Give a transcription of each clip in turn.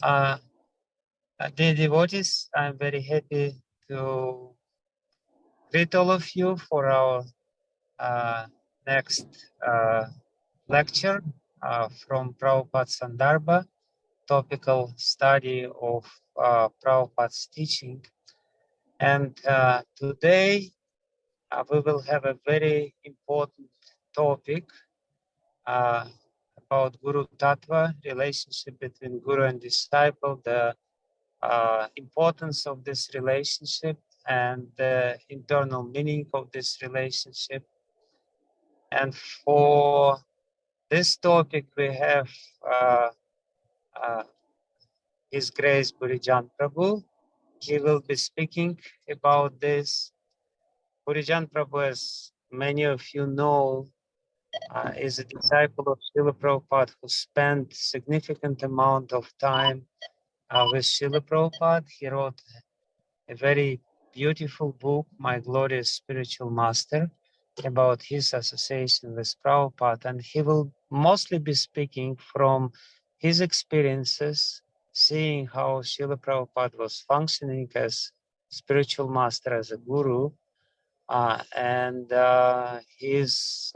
Uh, Dear devotees, I'm very happy to greet all of you for our next lecture from Prabhupada's Sandarbha, topical study of Prabhupada's teaching. And today we will have a very important topic about Guru Tattva, relationship between Guru and disciple, the importance of this relationship and the internal meaning of this relationship. And for this topic, we have His Grace Burijan Prabhu. He will be speaking about this. Burijan Prabhu, as many of you know, is a disciple of Srila Prabhupada who spent significant amount of time with Srila Prabhupada. He wrote a very beautiful book, My Glorious Spiritual Master, about his association with Prabhupada. And he will mostly be speaking from his experiences, seeing how Srila Prabhupada was functioning as spiritual master, as a guru, and his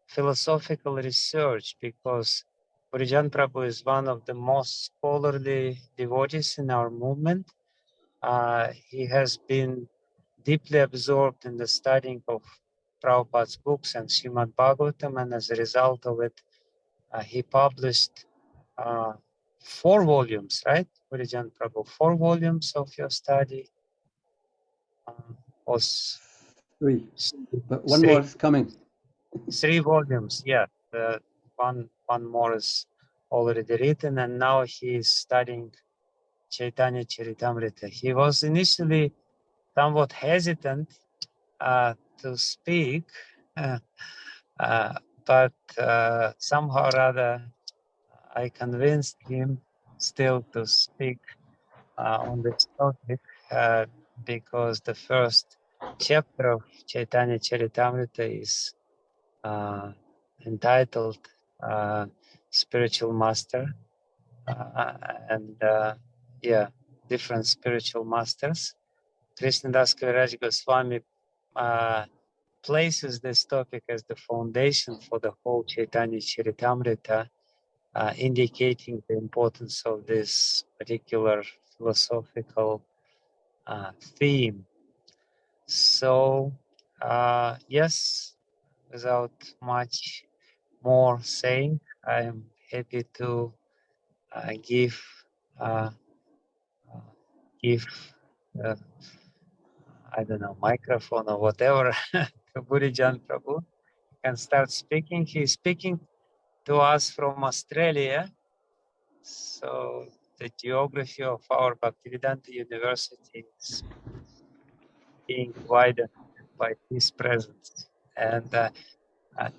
philosophical research, because Burijan Prabhu is one of the most scholarly devotees in our movement. He has been deeply absorbed in the studying of Prabhupada's books and Srimad Bhagavatam, and as a result of it, he published 4 volumes, right, Burijan Prabhu? 4 volumes of your study? Was 3, but one more is coming. 3 volumes, yeah. One more is already written, and now he is studying Chaitanya Charitamrita. He was initially somewhat hesitant to speak, but somehow or other I convinced him still to speak on this topic, because the first chapter of Chaitanya Charitamrita is entitled Spiritual Master, and yeah, different spiritual masters. Krishnadas Kaviraj Goswami places this topic as the foundation for the whole Chaitanya Charitamrita, indicating the importance of this particular philosophical theme. So, yes, without much more saying, I am happy to give I don't know, microphone or whatever to Burijan Prabhu. He can start speaking. He's speaking to us from Australia. So the geography of our Bhaktivedanta University is being widened by his presence and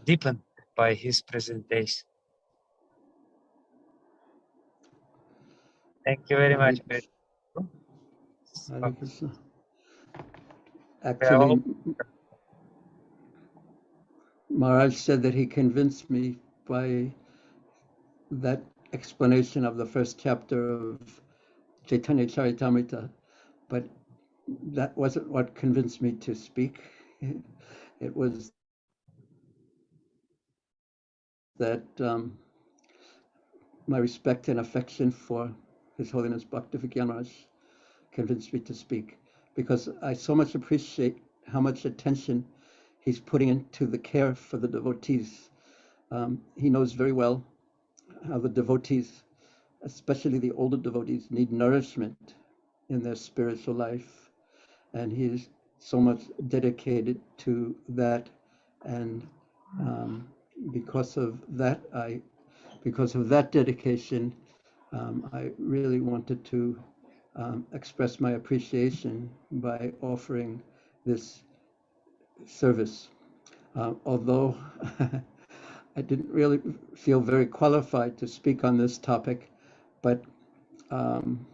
deepened by his presentation. Thank you very much. Hare Krishna. Actually, Maharaj said that he convinced me by that explanation of the first chapter of Chaitanya Charitamrita, but that wasn't what convinced me to speak. It was that my respect and affection for His Holiness Bhaktivinoda Maharaj convinced me to speak, because I so much appreciate how much attention he's putting into the care for the devotees. He knows very well how the devotees, especially the older devotees, need nourishment in their spiritual life, and he is so much dedicated to that. And because of that dedication, I really wanted to express my appreciation by offering this service. Although I didn't really feel very qualified to speak on this topic, but I'm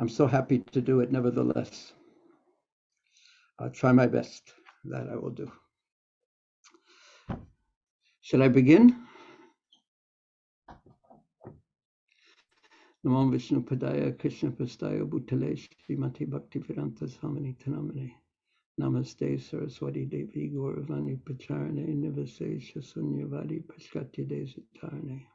so happy to do it nevertheless. I'll try my best. That I will do. Should I begin? Namo Vishnu Padaya Krishna Pastaya Bhutale Srimati Bhaktivedanta Swamini Tanamane. Namaste Saraswati Devi Gauravani Pacharane Nivase Shasunyavadi Paskatya Desitarane.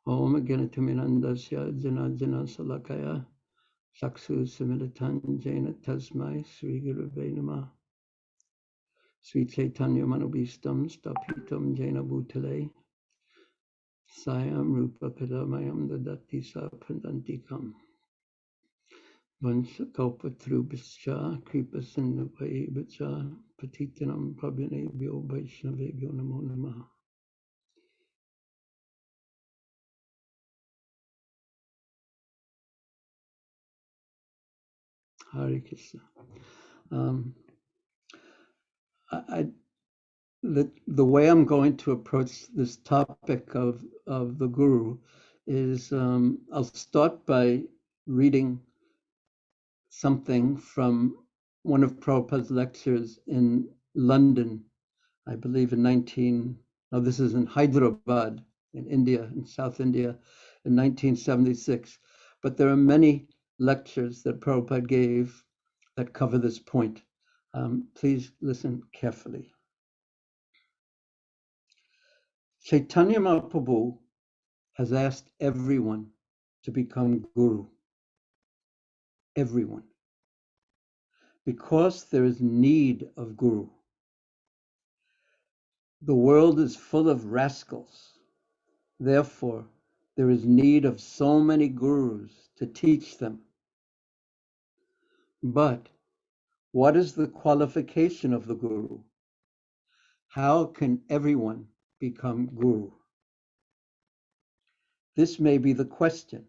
Om Ganataminandasya Janajana Salakaya Saksu Samilitan Jaina Tasmai Sri Gurave Namah. Sri Chaitanya Manobhistam Stapitam Jaina Bhutale Sayam Rupa Kadamayam Dadati Sapandantikam Vansakalpatrubhascha Kripa Sindhavaivacha Patitanam Prabhinebhyo Vaishnavebhyo Namo Namaha. Hare Krishna. The way I'm going to approach this topic of the Guru is I'll start by reading something from one of Prabhupada's lectures in London, I believe this is in Hyderabad, in India, in South India, in 1976. But there are many lectures that Prabhupada gave that cover this point. Please listen carefully. Chaitanya Mahaprabhu has asked everyone to become Guru. Everyone. Because there is need of Guru. The world is full of rascals. Therefore, there is need of so many Gurus to teach them. But what is the qualification of the Guru? How can everyone become Guru? This may be the question.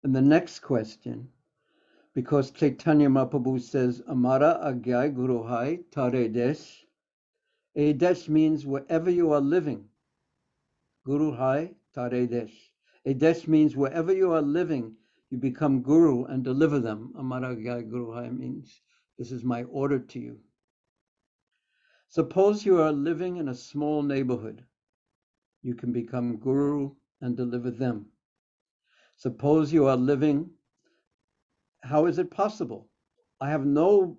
And the next question, because Chaitanya Mahaprabhu says, Amara Agyai Guru Hai Tare Desh. A Desh means wherever you are living. Guru Hai Tare Desh. A Desh means wherever you are living, you become Guru and deliver them. Amara Agyai Guru Hai means this is my order to you. Suppose you are living in a small neighborhood. You can become Guru and deliver them. Suppose you are living, how is it possible? I have no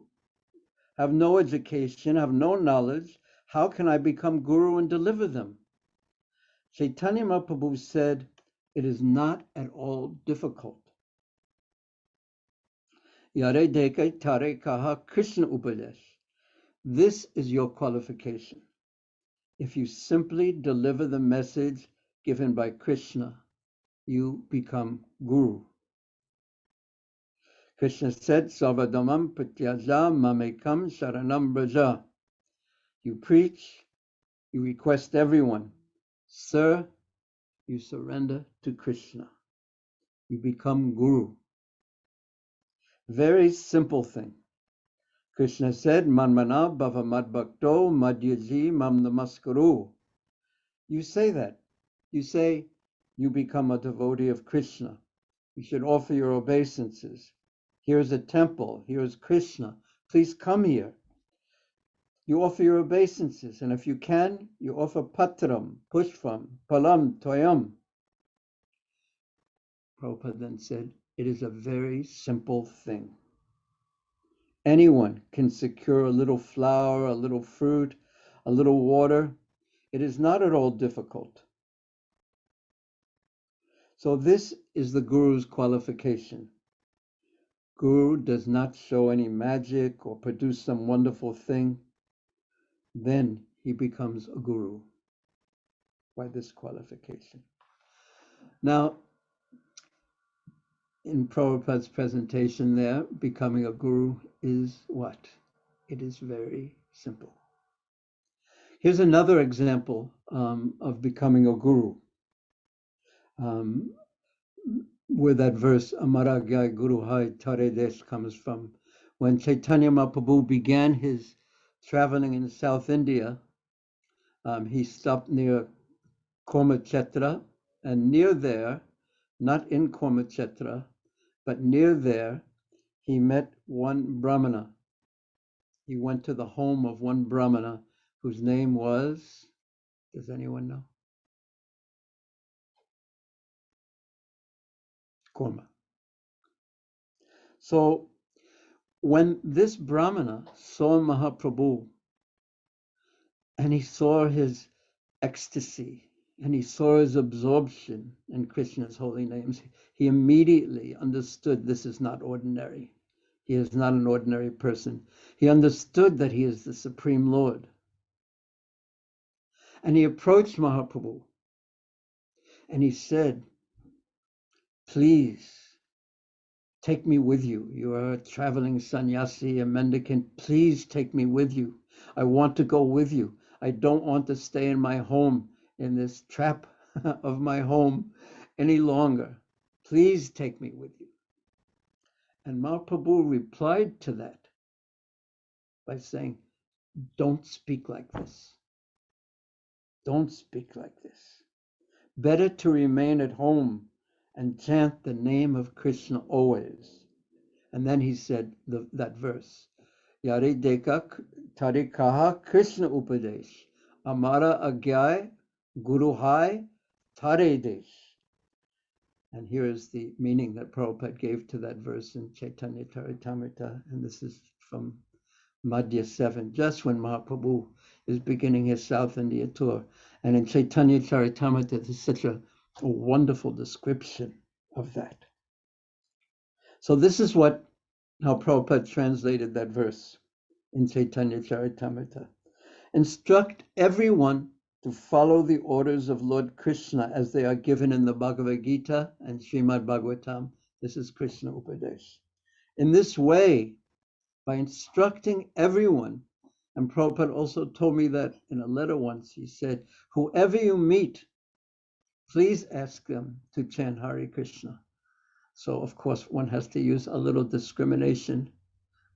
education, have no knowledge. How can I become Guru and deliver them? Chaitanya Mahaprabhu said, it is not at all difficult. Yare deke tare kaha Krishna upadesh. This is your qualification. If you simply deliver the message given by Krishna, you become Guru. Krishna said, Sarvadhamam pratyaja mamekam sharanam braja. You preach, you request everyone, sir, you surrender to Krishna. You become Guru. Very simple thing. Krishna said, Manmana bhava madbhakto madhyaji mam namaskaru. You say that. You say, you become a devotee of Krishna. You should offer your obeisances. Here's a temple. Here's Krishna. Please come here. You offer your obeisances. And if you can, you offer patram, pushpam, palam, toyam. Prabhupada then said, it is a very simple thing. Anyone can secure a little flour, a little fruit, a little water. It is not at all difficult. So this is the Guru's qualification. Guru does not show any magic or produce some wonderful thing. Then he becomes a Guru by this qualification. Now, in Prabhupada's presentation there, becoming a Guru is what? It is very simple. Here's another example of becoming a Guru. Where that verse Amara Gyai Guru Hai Tare Desh comes from. When Chaitanya Mahaprabhu began his traveling in South India, he stopped near Kormachetra, and near there, not in Kormachetra, but near there, he met one Brahmana. He went to the home of one Brahmana whose name was, does anyone know? Kurma. So when this Brahmana saw Mahaprabhu and he saw his ecstasy and he saw his absorption in Krishna's holy names, he immediately understood this is not ordinary. He is not an ordinary person. He understood that he is the Supreme Lord. And he approached Mahaprabhu and he said, please take me with you. You are a traveling sannyasi, a mendicant. Please take me with you. I want to go with you. I don't want to stay in my home, in this trap of my home any longer. Please take me with you. And Mahaprabhu replied to that by saying, don't speak like this. Don't speak like this. Better to remain at home and chant the name of Krishna always. And then he said that verse, Yare deka tare kaha Krishna upadesh, amara agyay guru hai tare desh. And here is the meaning that Prabhupada gave to that verse in Chaitanya Charitamrita, and this is from Madhya 7, just when Mahaprabhu is beginning his South India tour. And in Chaitanya Charitamrita, there's such a wonderful description of that. So this is how Prabhupada translated that verse in Chaitanya Charitamrita. Instruct everyone to follow the orders of Lord Krishna as they are given in the Bhagavad Gita and Srimad Bhagavatam. This is Krishna Upadesh. In this way, by instructing everyone, and Prabhupada also told me that in a letter once, he said, whoever you meet, please ask them to chant Hare Krishna. So of course one has to use a little discrimination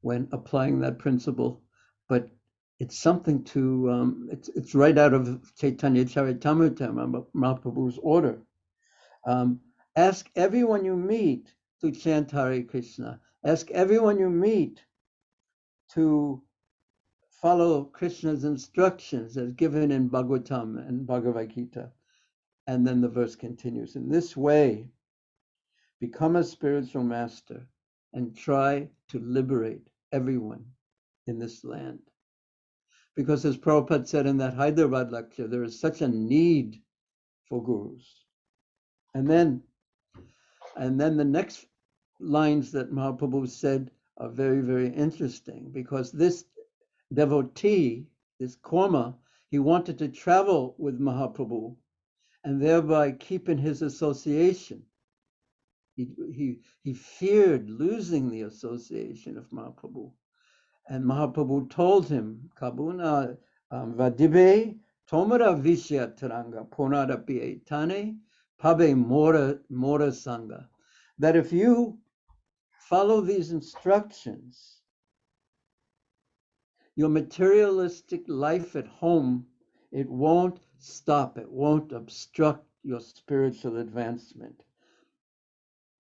when applying that principle, but it's something to, it's right out of Chaitanya Charitamrita, Mahaprabhu's order. Ask everyone you meet to chant Hare Krishna. Ask everyone you meet to follow Krishna's instructions as given in Bhagavatam and Bhagavad Gita. And then the verse continues. In this way, become a spiritual master and try to liberate everyone in this land. Because as Prabhupada said in that Hyderabad lecture, there is such a need for gurus. And then the next lines that Mahaprabhu said are very, very interesting, because this devotee, this Kurma, he wanted to travel with Mahaprabhu and thereby keep in his association. He feared losing the association of Mahaprabhu. And Mahaprabhu told him, Kabuna vadibe tomara vishya taranga ponara pietane pabe mora sangha. That if you follow these instructions, your materialistic life at home, it won't stop, it won't obstruct your spiritual advancement.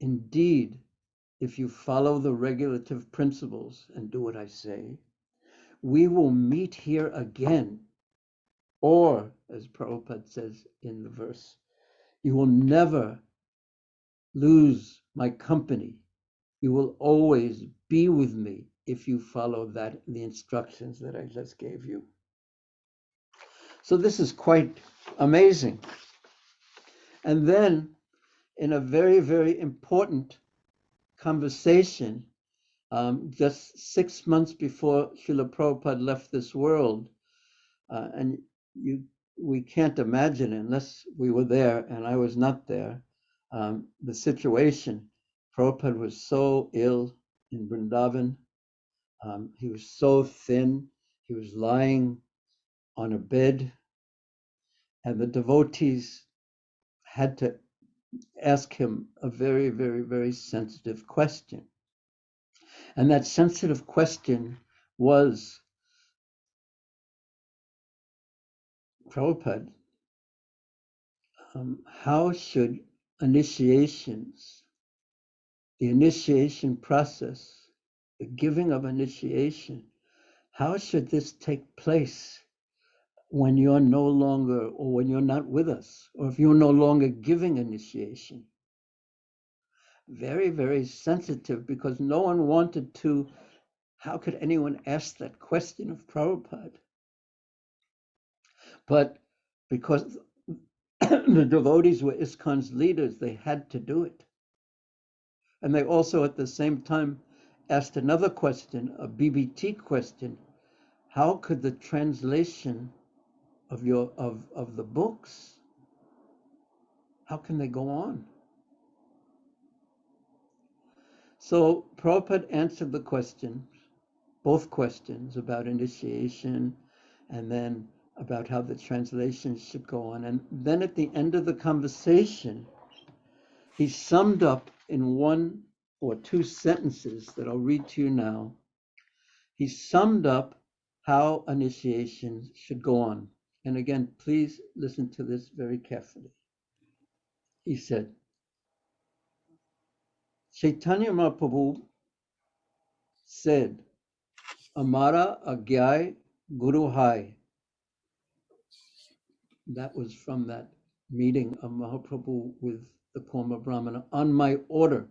Indeed, if you follow the regulative principles and do what I say, we will meet here again. Or, as Prabhupada says in the verse, you will never lose my company. You will always be with me if you follow the instructions that I just gave you. So this is quite amazing. And then, in a very, very important conversation, just 6 months before Srila Prabhupada left this world, and we can't imagine unless we were there, and I was not there, the situation. Prabhupada was so ill in Vrindavan. He was so thin. He was lying on a bed, and the devotees had to ask him a very, very, very sensitive question. And that sensitive question was, Prabhupada, how should initiations, the initiation process, the giving of initiation, how should this take place when you're no longer, or when you're not with us, or if you're no longer giving initiation? very, very sensitive, because no one wanted to, how could anyone ask that question of Prabhupada? But because the devotees were ISKCON's leaders, they had to do it. And they also at the same time asked another question, a BBT question. How could the translation of the books, how can they go on? So Prabhupada answered the questions, both questions about initiation and then about how the translation should go on. And then at the end of the conversation, he summed up in 1 or 2 sentences that I'll read to you now. He summed up how initiation should go on. And again, please listen to this very carefully. He said, Chaitanya Mahaprabhu said, Amara Agyay Guru Hai. That was from that meeting of Mahaprabhu with the Poma Brahmana. On my order,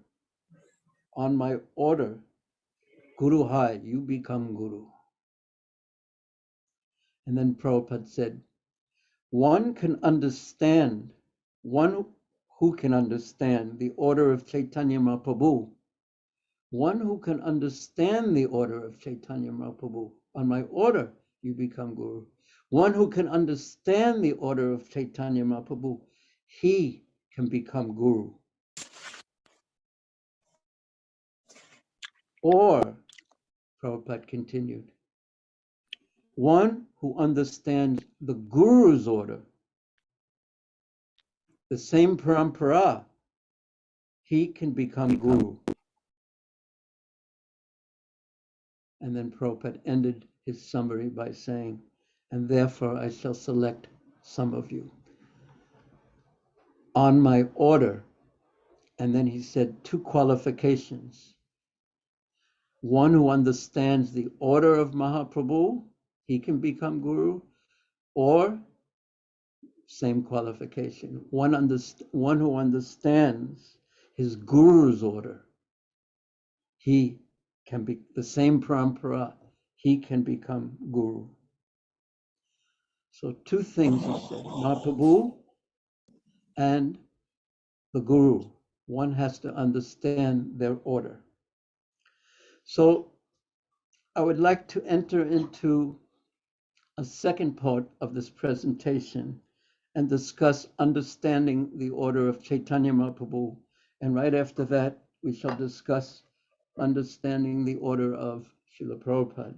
Guru Hai, you become Guru. And then Prabhupada said, one who can understand the order of Chaitanya Mahaprabhu, one who can understand the order of Chaitanya Mahaprabhu, on my order, you become Guru. One who can understand the order of Chaitanya Mahaprabhu, he can become Guru. Or, Prabhupada continued, one who understands the Guru's order, the same parampara, he can become Guru. And then Prabhupada ended his summary by saying, and therefore I shall select some of you. On my order, and then he said 2 qualifications. One who understands the order of Mahaprabhu, he can become Guru, or same qualification, one who understands his Guru's order, he can be the same parampara, he can become Guru. So 2 things he said, Mahaprabhu and the Guru. One has to understand their order. So I would like to enter into a second part of this presentation and discuss understanding the order of Chaitanya Mahaprabhu. And right after that, we shall discuss understanding the order of Srila Prabhupada.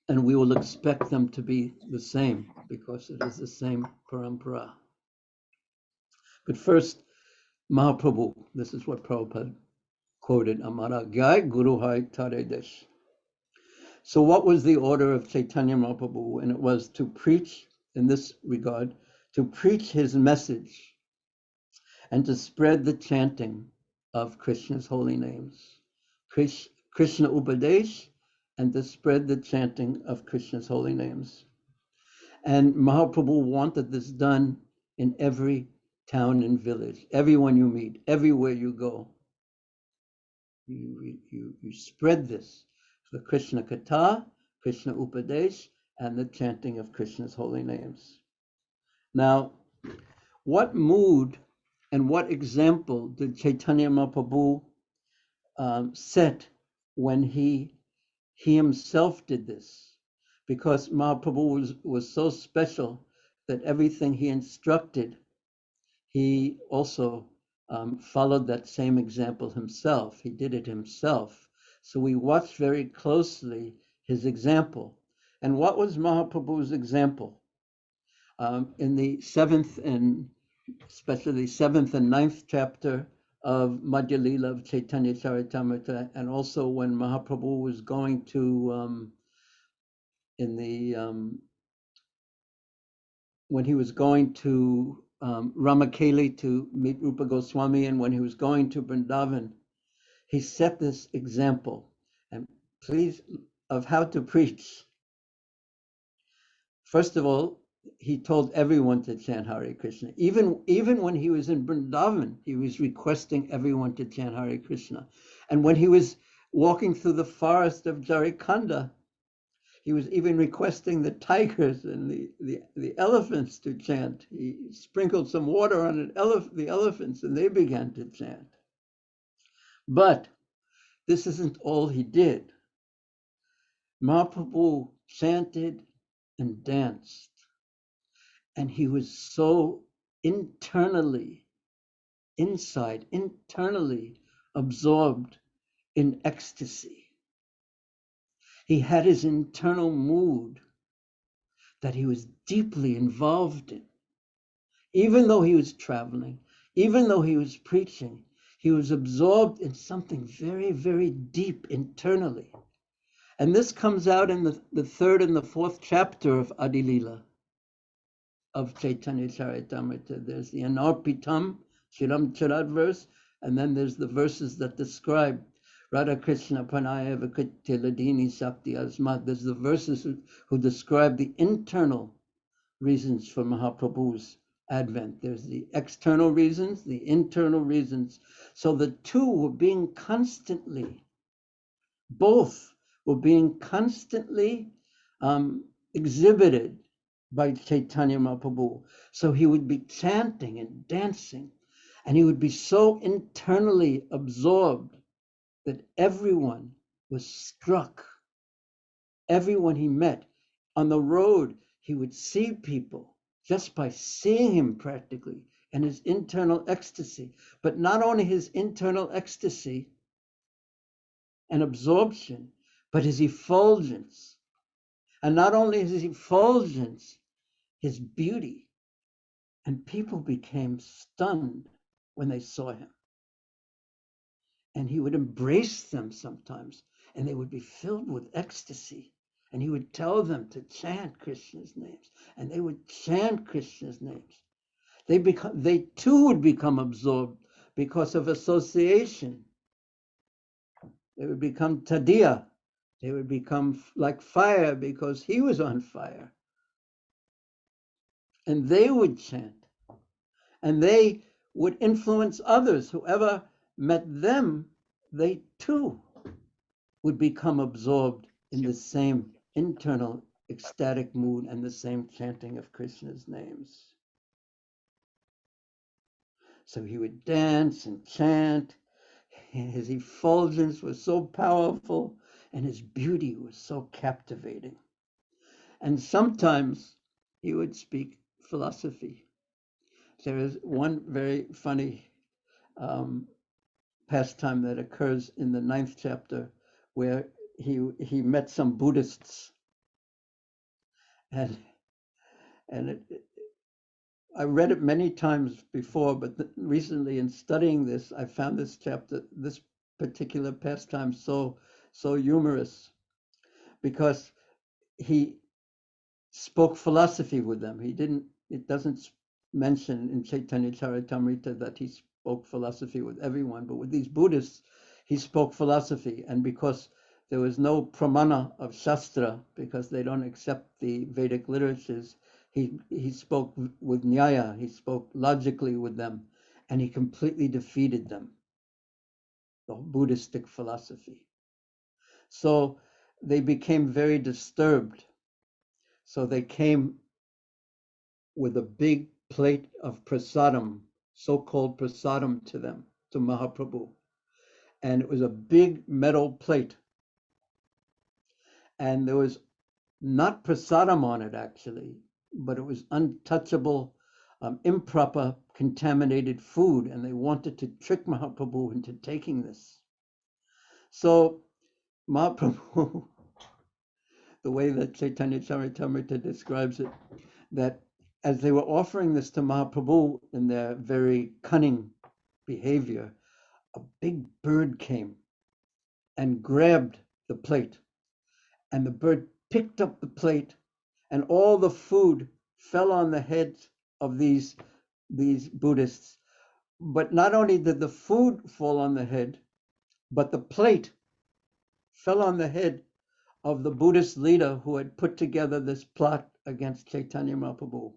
And we will expect them to be the same because it is the same parampara. But first, Mahaprabhu, this is what Prabhupada quoted, Amara Gai Guru Hai Tare Desh. So what was the order of Chaitanya Mahaprabhu? And it was to preach, in this regard, to preach his message and to spread the chanting of Krishna's holy names. Krishna Upadesh, and to spread the chanting of Krishna's holy names. And Mahaprabhu wanted this done in every town and village, everyone you meet, everywhere you go. You spread this, the Krishna Katha, Krishna Upadesh, and the chanting of Krishna's holy names. Now, what mood and what example did Chaitanya Mahaprabhu set when he himself did this? Because Mahaprabhu was so special that everything he instructed, he also followed that same example himself. He did it himself. So we watched very closely his example. And what was Mahaprabhu's example? In the 7th and especially 7th and 9th chapter of Madhya Lila of Chaitanya Charitamrita, and also when Mahaprabhu was going to when he was going to Ramakeli to meet Rupa Goswami, and when he was going to Vrindavan, he set this example, and please, of how to preach. First of all, he told everyone to chant Hare Krishna. Even when he was in Vrindavan, he was requesting everyone to chant Hare Krishna. And when he was walking through the forest of Jharikanda, he was even requesting the tigers and the elephants to chant. He sprinkled some water on the elephants, and they began to chant. But this isn't all he did. Mahaprabhu chanted and danced, and he was so internally absorbed in ecstasy. He had his internal mood that he was deeply involved in. Even though he was traveling, even though he was preaching, he was absorbed in something very, very deep internally. And this comes out in the third and the fourth chapter of Adi Lila, of Chaitanya Charitamrita. There's the Anarpitam, Chiram Charat verse, and then there's the verses that describe Radha Krishna Pranaya Vakritya Ladini Shakti Asmat. There's the verses who describe the internal reasons for Mahaprabhu's advent. There's the external reasons, the internal reasons. So the two were being constantly, both were being constantly exhibited by Chaitanya Mahaprabhu. So he would be chanting and dancing, and he would be so internally absorbed that everyone was struck. Everyone he met on the road, he would see people just by seeing him practically, and his internal ecstasy. But not only his internal ecstasy and absorption, but his effulgence. And not only his effulgence, his beauty. And people became stunned when they saw him. And he would embrace them sometimes, and they would be filled with ecstasy. And he would tell them to chant Krishna's names, and they would chant Krishna's names. They too would become absorbed because of association. They would become tadiya. They would become like fire because he was on fire. And they would chant. And they would influence others. Whoever met them, they too would become absorbed in the same internal ecstatic mood and the same chanting of Krishna's names. So he would dance and chant. His effulgence was so powerful, and his beauty was so captivating. And sometimes he would speak philosophy. There is one very funny pastime that occurs in the 9th chapter where he met some Buddhists. And I read it many times before, but recently in studying this, I found this chapter, this particular pastime so humorous, because he spoke philosophy with them. It doesn't mention in Chaitanya Charitamrita that he spoke philosophy with everyone, but with these Buddhists, he spoke philosophy. And because there was no pramana of Shastra, because they don't accept the Vedic literatures, he spoke with Nyaya, he spoke logically with them, and he completely defeated them, the Buddhistic philosophy. So they became very disturbed. So they came with a big plate of prasadam, so-called prasadam to them, to Mahaprabhu. And it was a big metal plate. And there was not prasadam on it, actually, but it was untouchable, improper, contaminated food. And they wanted to trick Mahaprabhu into taking this. So Mahaprabhu, the way that Chaitanya Charitamrita describes it, that as they were offering this to Mahaprabhu in their very cunning behavior, a big bird came and grabbed the plate. And the bird picked up the plate, and all the food fell on the heads of these Buddhists. But not only did the food fall on the head, but the plate fell on the head of the Buddhist leader who had put together this plot against Chaitanya Mahaprabhu.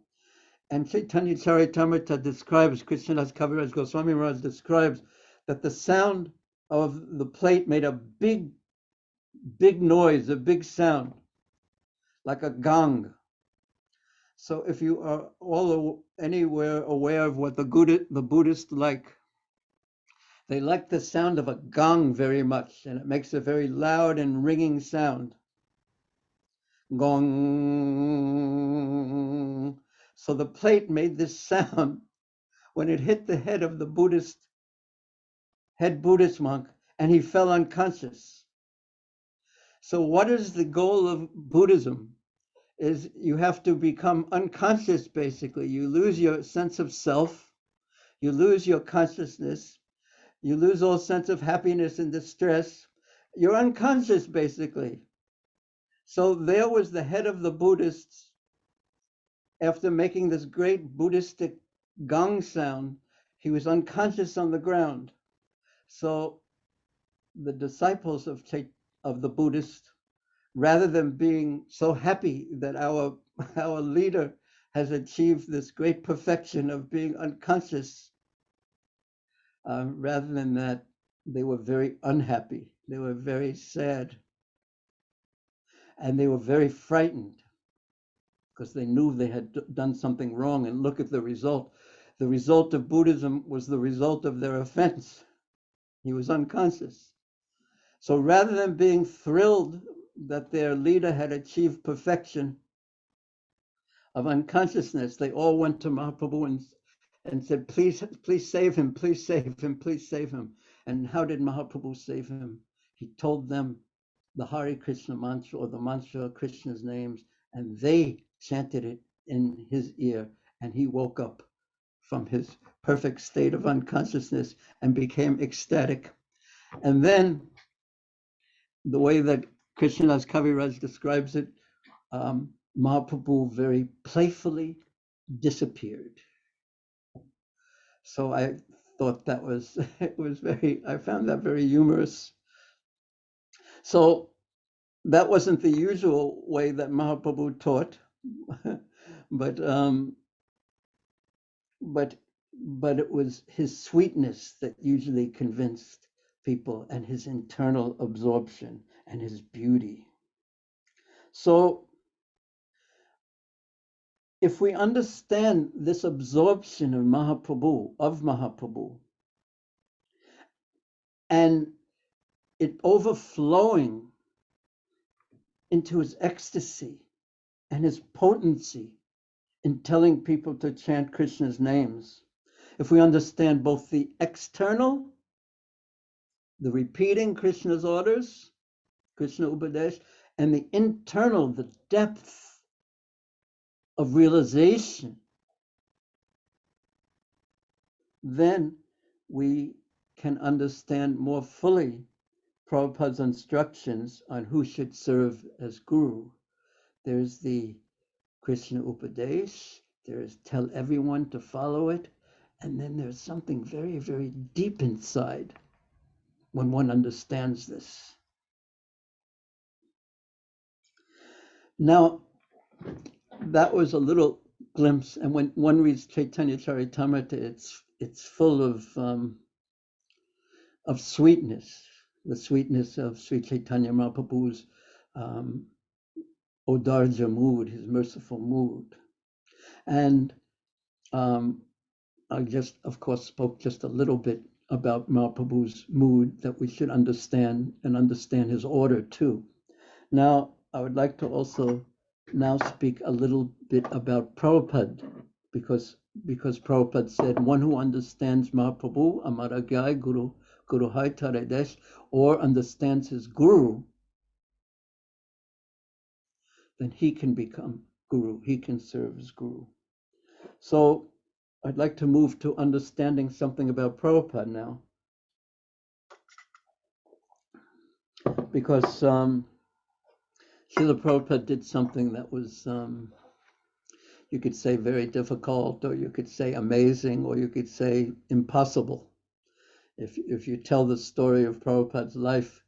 And Chaitanya Charitamrita describes, Krishnadas Kaviraj Goswami Maharaj describes that the sound of the plate made a big noise, a big sound, like a gong. So if you are anywhere aware of what the Buddhists like, they like the sound of a gong very much, and it makes a very loud and ringing sound. Gong. So the plate made this sound when it hit the head of the head Buddhist monk, and he fell unconscious. So what is the goal of Buddhism? Is you have to become unconscious, basically. You lose your sense of self, you lose your consciousness, you lose all sense of happiness and distress. You're unconscious, basically. So there was the head of the Buddhists, after making this great Buddhistic gong sound, he was unconscious on the ground. So the disciples of the Buddhist, rather than being so happy that our leader has achieved this great perfection of being unconscious, rather than that, they were very unhappy. They were very sad. And they were very frightened because they knew they had done something wrong. And look at the result. The result of Buddhism was the result of their offense. He was unconscious. So rather than being thrilled that their leader had achieved perfection of unconsciousness, they all went to Mahaprabhu and said, please save him, please save him, please save him. And how did Mahaprabhu save him? He told them the Hare Krishna mantra, or the mantra of Krishna's names, and they chanted it in his ear, and he woke up from his perfect state of unconsciousness and became ecstatic. And then the way that Krishnadas Kaviraj describes it, Mahaprabhu very playfully disappeared. So I thought that was, I found that very humorous. So that wasn't the usual way that Mahaprabhu taught, but it was his sweetness that usually convinced people, and his internal absorption and his beauty. So if we understand this absorption of Mahaprabhu, and it overflowing into his ecstasy and his potency in telling people to chant Krishna's names, if we understand both the external, the repeating Krishna's orders, Krishna Upadesh, and the internal, the depth of realization, then we can understand more fully Prabhupada's instructions on who should serve as guru. There's the Krishna Upadesh, there's tell everyone to follow it, and then there's something very, very deep inside when one understands this. Now, that was a little glimpse, and when one reads Chaitanya Charitamrita, it's full of sweetness, the sweetness of Sri Chaitanya Mahaprabhu's Odarja mood, his merciful mood. And I just, of course, spoke just a little bit about Mahaprabhu's mood that we should understand, and understand his order too. Now, I would like to also now speak a little bit about Prabhupada, because Prabhupada said, one who understands Mahaprabhu, Amaragyai Guru, Guru Hai Taredesh, or understands his guru, then he can become guru, he can serve as guru. So I'd like to move to understanding something about Prabhupada now, because Srila Prabhupada did something that was, you could say very difficult, or you could say amazing, or you could say impossible. If you tell the story of Prabhupada's life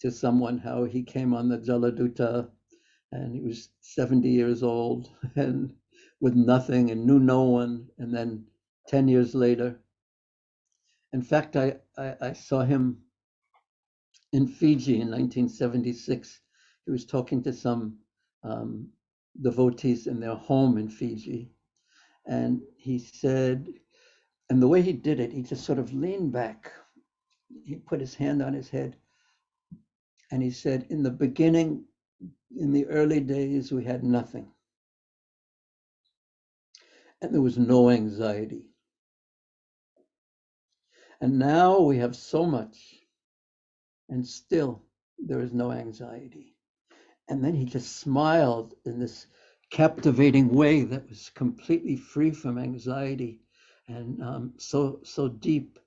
to someone, how he came on the Jaladuta and he was 70 years old and with nothing and knew no one. And then 10 years later, in fact, I saw him in Fiji in 1976. He was talking to some devotees in their home in Fiji. And he said, and the way he did it, he just sort of leaned back. He put his hand on his head. And he said, in the beginning, in the early days, we had nothing. And there was no anxiety. And now we have so much, and still there is no anxiety. And then he just smiled in this captivating way that was completely free from anxiety and so deep.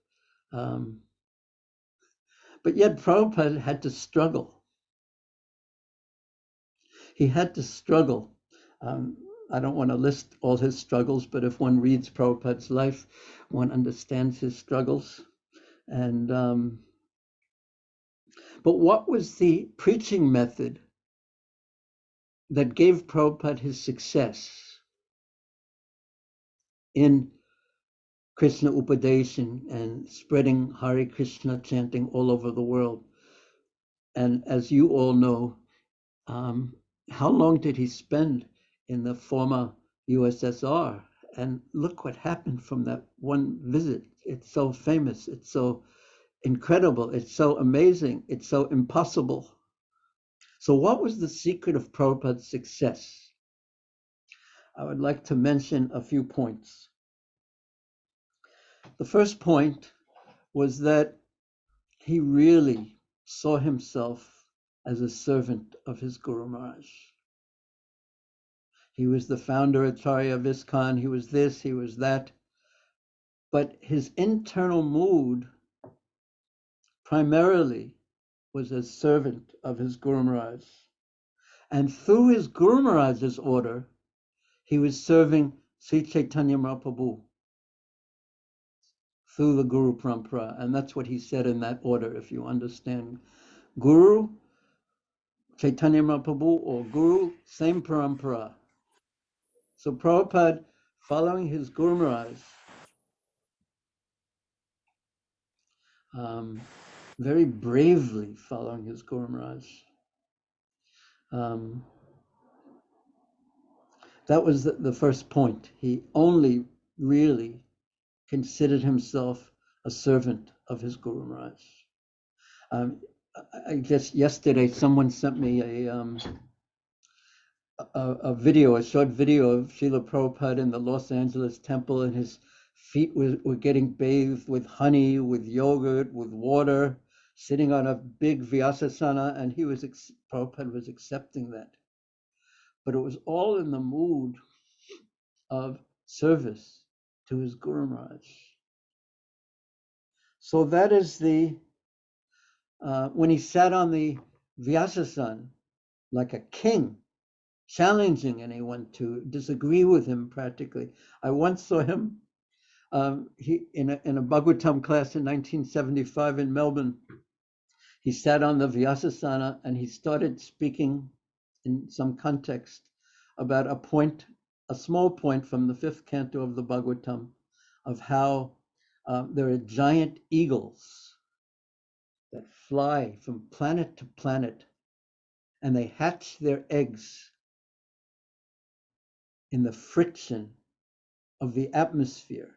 But yet Prabhupada had to struggle. He had to struggle. I don't want to list all his struggles, but if one reads Prabhupada's life, one understands his struggles. And but what was the preaching method that gave Prabhupada his success in Krishna Upadeshan and spreading Hare Krishna chanting all over the world? And as you all know, how long did he spend in the former USSR? And look what happened from that one visit. It's so famous. It's so incredible. It's so amazing. It's so impossible. So what was the secret of Prabhupada's success? I would like to mention a few points. The first point was that he really saw himself as a servant of his Guru Maharaj. He was the founder Acharya of ИСККОН, he was this, he was that. But his internal mood primarily was as servant of his Guru Maharaj. And through his Guru Maharaj's order, he was serving Sri Chaitanya Mahaprabhu through the Guru Parampara. And that's what he said in that order, if you understand. Guru, Chaitanya Mahaprabhu, or Guru, same Parampara. So Prabhupada, following his Guru Maharaj, very bravely following his Guru Maharaj. That was the first point. He only really considered himself a servant of his Guru Maharaj. I guess yesterday someone sent me a video, a short video of Srila Prabhupada in the Los Angeles temple, and his feet were getting bathed with honey, with yogurt, with water, sitting on a big Vyasasana, and Prabhupada was accepting that. But it was all in the mood of service to his Guru Maharaj. So that is when he sat on the Vyasasana like a king, challenging anyone to disagree with him practically. I once saw him in a Bhagavatam class in 1975 in Melbourne. He sat on the Vyasasana and he started speaking in some context about a small point from the 5th canto of the Bhagavatam, of how there are giant eagles that fly from planet to planet, and they hatch their eggs in the friction of the atmosphere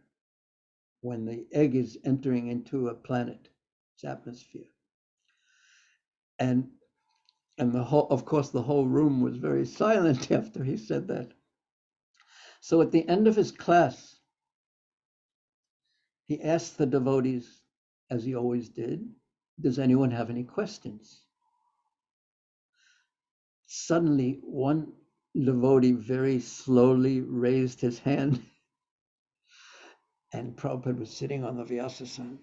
when the egg is entering into a planet's atmosphere. And of course, the whole room was very silent after he said that. So at the end of his class, he asked the devotees, as he always did, does anyone have any questions? Suddenly, one devotee very slowly raised his hand, and Prabhupada was sitting on the Vyasasana.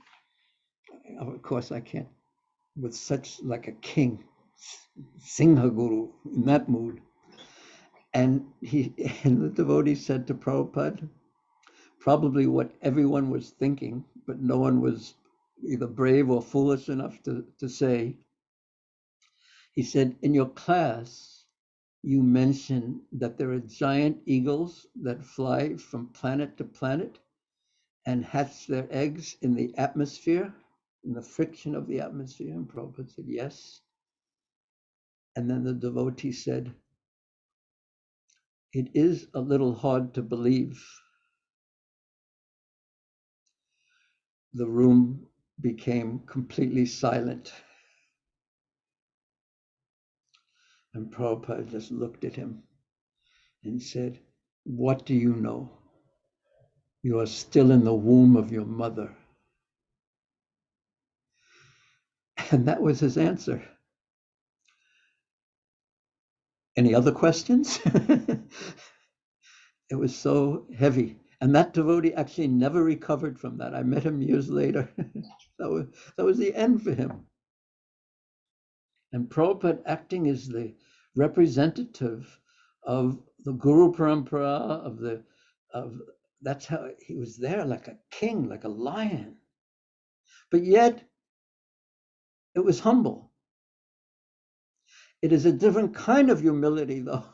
Of course, I can't, with such like a king, Singha Guru, in that mood. And the devotee said to Prabhupada, probably what everyone was thinking, but no one was either brave or foolish enough to say. He said, in your class, you mention that there are giant eagles that fly from planet to planet and hatch their eggs in the atmosphere, in the friction of the atmosphere? And Prabhupada said, yes. And then the devotee said, it is a little hard to believe. The room became completely silent. And Prabhupada just looked at him and said, what do you know? You are still in the womb of your mother. And that was his answer. Any other questions? It was so heavy. And that devotee actually never recovered from that. I met him years later. That was the end for him. And Prabhupada, acting as the representative of the Guru Parampara, that's how he was there, like a king, like a lion. But yet, it was humble. It is a different kind of humility, though.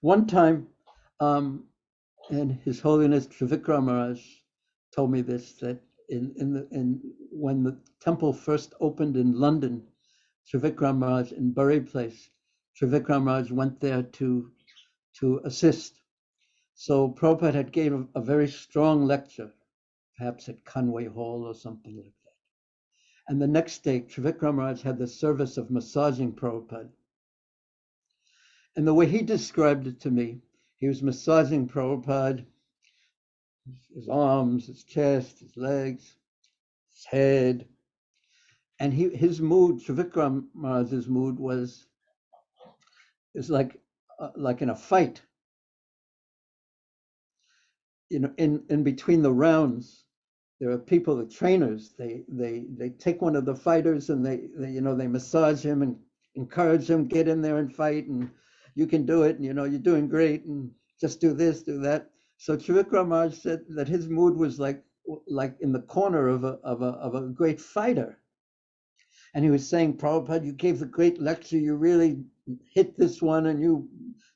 One time, and His Holiness Trivikram Maharaj told me this, that when the temple first opened in London, Trivikram Maharaj in Bury Place, Trivikram Maharaj went there to assist. So Prabhupada had gave a very strong lecture, perhaps at Conway Hall or something like that. And the next day, Trivikram Maharaj had the service of massaging Prabhupada. And the way he described it to me, he was massaging Prabhupada, his arms, his chest, his legs, his head. And his mood, Trivikram Maharaj's mood was like in a fight. You know, in between the rounds, there are people, the trainers, they take one of the fighters and they massage him and encourage him, get in there and fight, and you can do it, and you're doing great, and just do this, do that. So Trivikram Maharaj said that his mood was like in the corner of a great fighter. And he was saying, Prabhupada, you gave the great lecture, you really hit this one, and you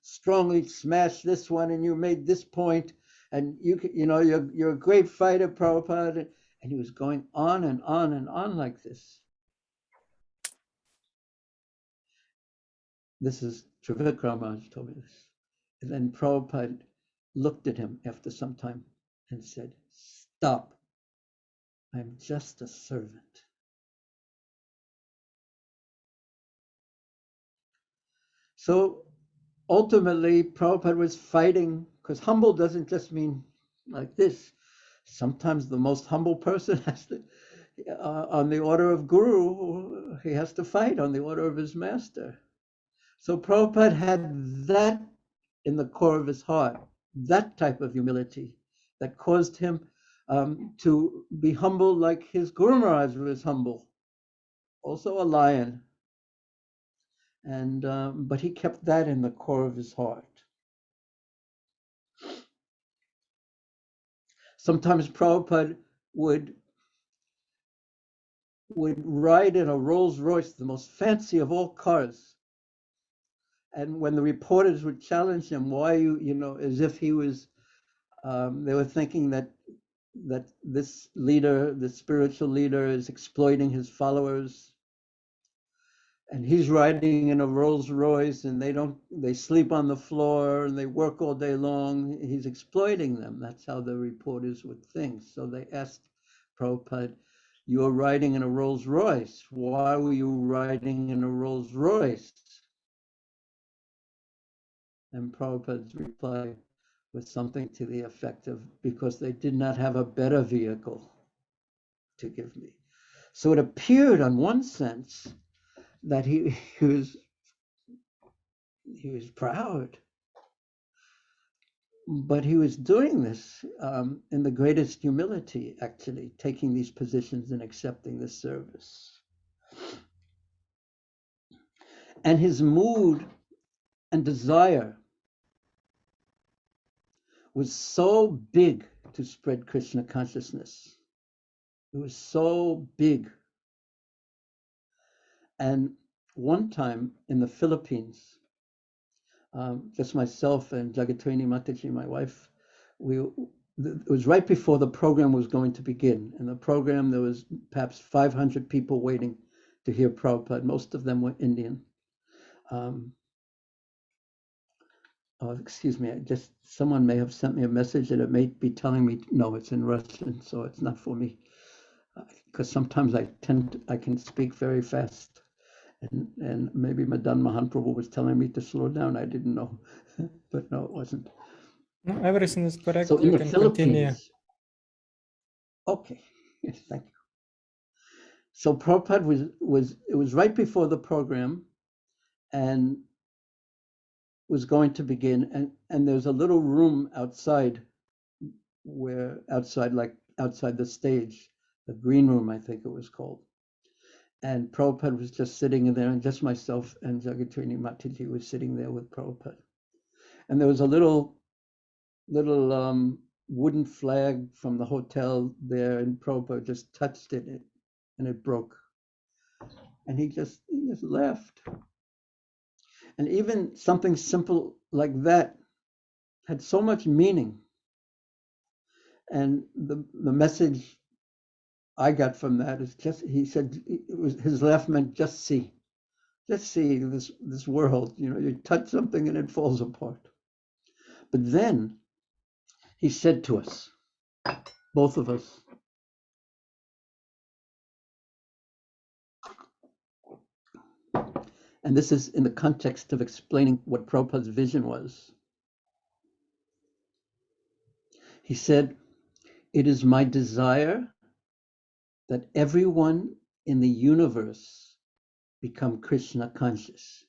strongly smashed this one, and you made this point, and you're a great fighter, Prabhupada. And he was going on and on and on like this. This is Trivikram Maharaj told me this. And then Prabhupada looked at him after some time and said, stop. I'm just a servant. So ultimately, Prabhupada was fighting, because humble doesn't just mean like this. Sometimes the most humble person has to, on the order of Guru, he has to fight on the order of his master. So Prabhupada had that in the core of his heart, that type of humility that caused him to be humble like his Guru Maharaj was humble, also a lion. And but he kept that in the core of his heart. Sometimes Prabhupada would ride in a Rolls Royce, the most fancy of all cars. And when the reporters would challenge him, why as if he was, they were thinking that this leader, this spiritual leader, is exploiting his followers. And he's riding in a Rolls Royce, and they sleep on the floor and they work all day long. He's exploiting them. That's how the reporters would think. So they asked Prabhupada, you're riding in a Rolls Royce. Why were you riding in a Rolls Royce? And Prabhupada's reply was something to the effect of, because they did not have a better vehicle to give me. So it appeared, in one sense, that he was proud, but he was doing this in the greatest humility, actually, taking these positions and accepting this service. And his mood and desire was so big to spread Krishna consciousness. It was so big. And one time in the Philippines, just myself and Jagatrini Mataji, my wife, it was right before the program was going to begin. In the program, there was perhaps 500 people waiting to hear Prabhupada. Most of them were Indian. Oh, excuse me, someone may have sent me a message and it may be telling me, no, it's in Russian, so it's not for me. Because sometimes I can speak very fast. And maybe Madan Mahaprabhu was telling me to slow down. I didn't know, but no, it wasn't. No, everything is correct. So in You the can Philippines, continue. okay, yes, thank you. So Prabhupada it was right before the program and was going to begin, and there's a little room outside outside the stage, the green room, I think it was called. And Prabhupada was just sitting in there, and just myself and Jagatrini Mataji was sitting there with Prabhupada. And there was a little wooden flag from the hotel there, and Prabhupada just touched it, and it broke. And he just laughed. And even something simple like that had so much meaning. And the message I got from that is he said his laugh meant just see this world, you touch something and it falls apart. But then he said to us, both of us, and this is in the context of explaining what Prabhupada's vision was. He said, "It is my desire that everyone in the universe become Krishna conscious."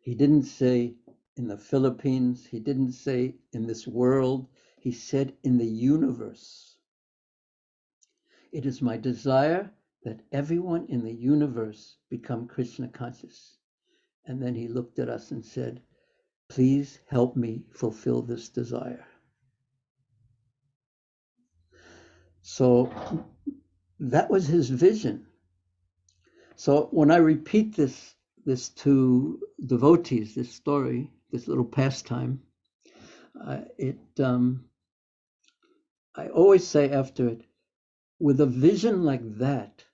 He didn't say in the Philippines, he didn't say in this world, he said in the universe. It is my desire that everyone in the universe become Krishna conscious. And then he looked at us and said, "Please help me fulfill this desire." So that was his vision. So when I repeat this to devotees, this story, this little pastime, I always say after it, with a vision like that,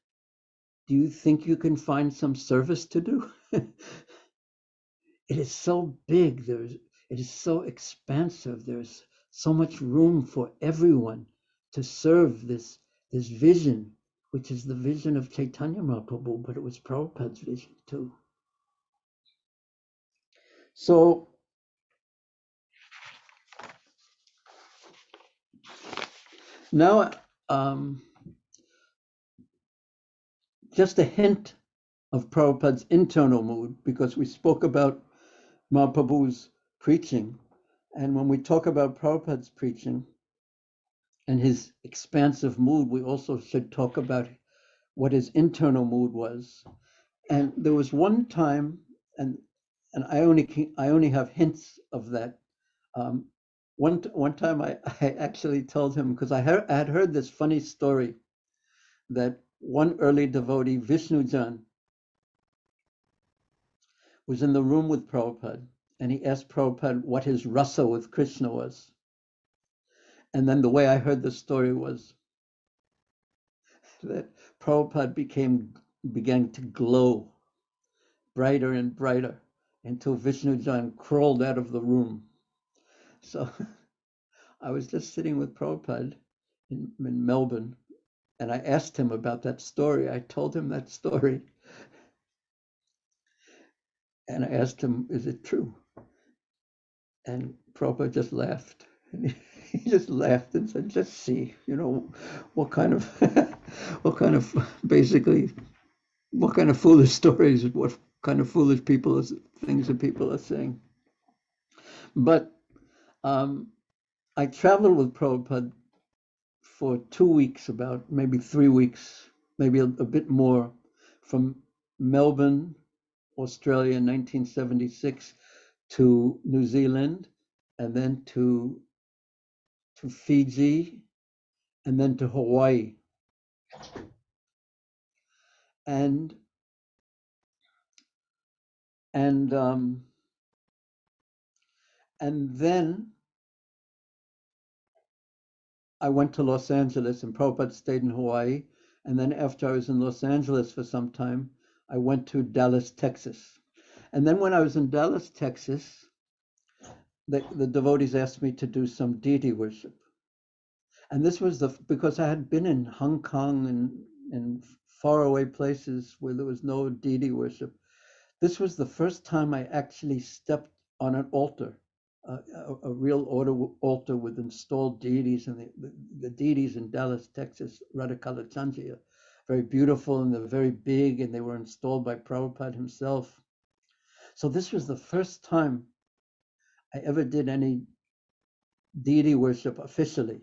do you think you can find some service to do? It is so big, it is so expansive, there's so much room for everyone to serve this vision, which is the vision of Chaitanya Mahaprabhu, but it was Prabhupada's vision too. So now, just a hint of Prabhupada's internal mood, because we spoke about Mahaprabhu's preaching. And when we talk about Prabhupada's preaching and his expansive mood, we also should talk about what his internal mood was. And there was one time, and I only have hints of that. One time I actually told him, because I had heard this funny story that one early devotee, Vishnujan, was in the room with Prabhupada, and he asked Prabhupada what his rasa with Krishna was. And then the way I heard the story was that Prabhupada began to glow brighter and brighter until Vishnujan crawled out of the room. So I was just sitting with Prabhupada in Melbourne, and I asked him about that story. I told him that story. And I asked him, "Is it true?" And Prabhupada just laughed. He just laughed and said, "Just see, what kind of foolish stories, what kind of foolish things that people are saying." But I traveled with Prabhupada for 2 weeks, about maybe 3 weeks, maybe a bit more, from Melbourne, Australia in 1976 to New Zealand, and then to Fiji, and then to Hawaii. And And then I went to Los Angeles, and Prabhupada stayed in Hawaii. And then after I was in Los Angeles for some time, I went to Dallas, Texas. And then when I was in Dallas, Texas, the devotees asked me to do some deity worship. And this was because I had been in Hong Kong and faraway places where there was no deity worship. This was the first time I actually stepped on an altar, a real altar with installed deities. And the deities in Dallas, Texas, Radhakala Chanji, are very beautiful, and they're very big, and they were installed by Prabhupada himself. So this was the first time I ever did any deity worship officially.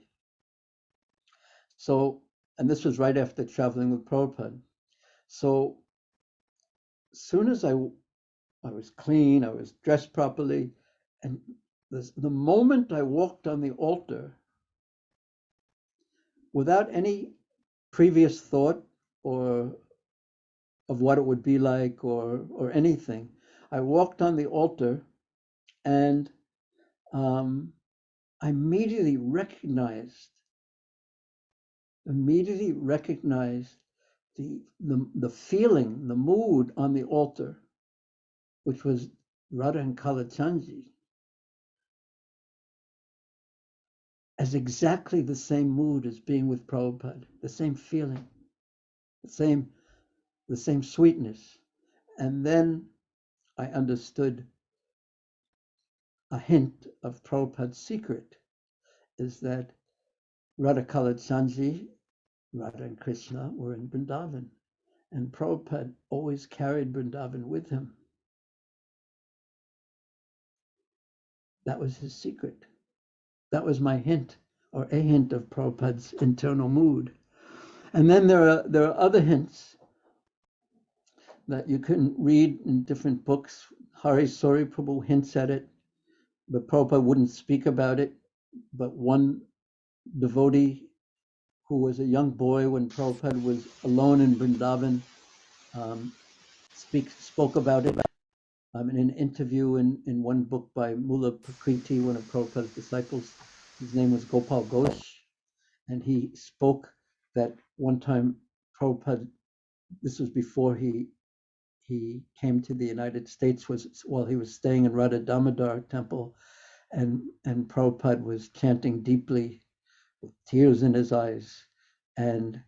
So, and this was right after traveling with Prabhupada. So as soon as I was clean, I was dressed properly, and the moment I walked on the altar, without any previous thought or of what it would be like or anything, I walked on the altar, and I immediately recognized the feeling, the mood on the altar, which was Radha and Kalachandji, as exactly the same mood as being with Prabhupada, the same feeling, the same sweetness. And then I understood a hint of Prabhupada's secret, is that Radha Kalachandji, Radha and Krishna were in Vrindavan, and Prabhupada always carried Vrindavan with him. That was his secret. That was my hint, or a hint of Prabhupada's internal mood. And then there are other hints that you can read in different books. Hari Sori Prabhu hints at it, but Prabhupada wouldn't speak about it. But one devotee who was a young boy when Prabhupada was alone in Vrindavan spoke about it in an interview in one book by Mula Prakriti, one of Prabhupada's disciples. His name was Gopal Ghosh, and he spoke that one time Prabhupada, this was before he came to the United States, was while he was staying in Radha Damodar temple, and Prabhupada was chanting deeply with tears in his eyes, and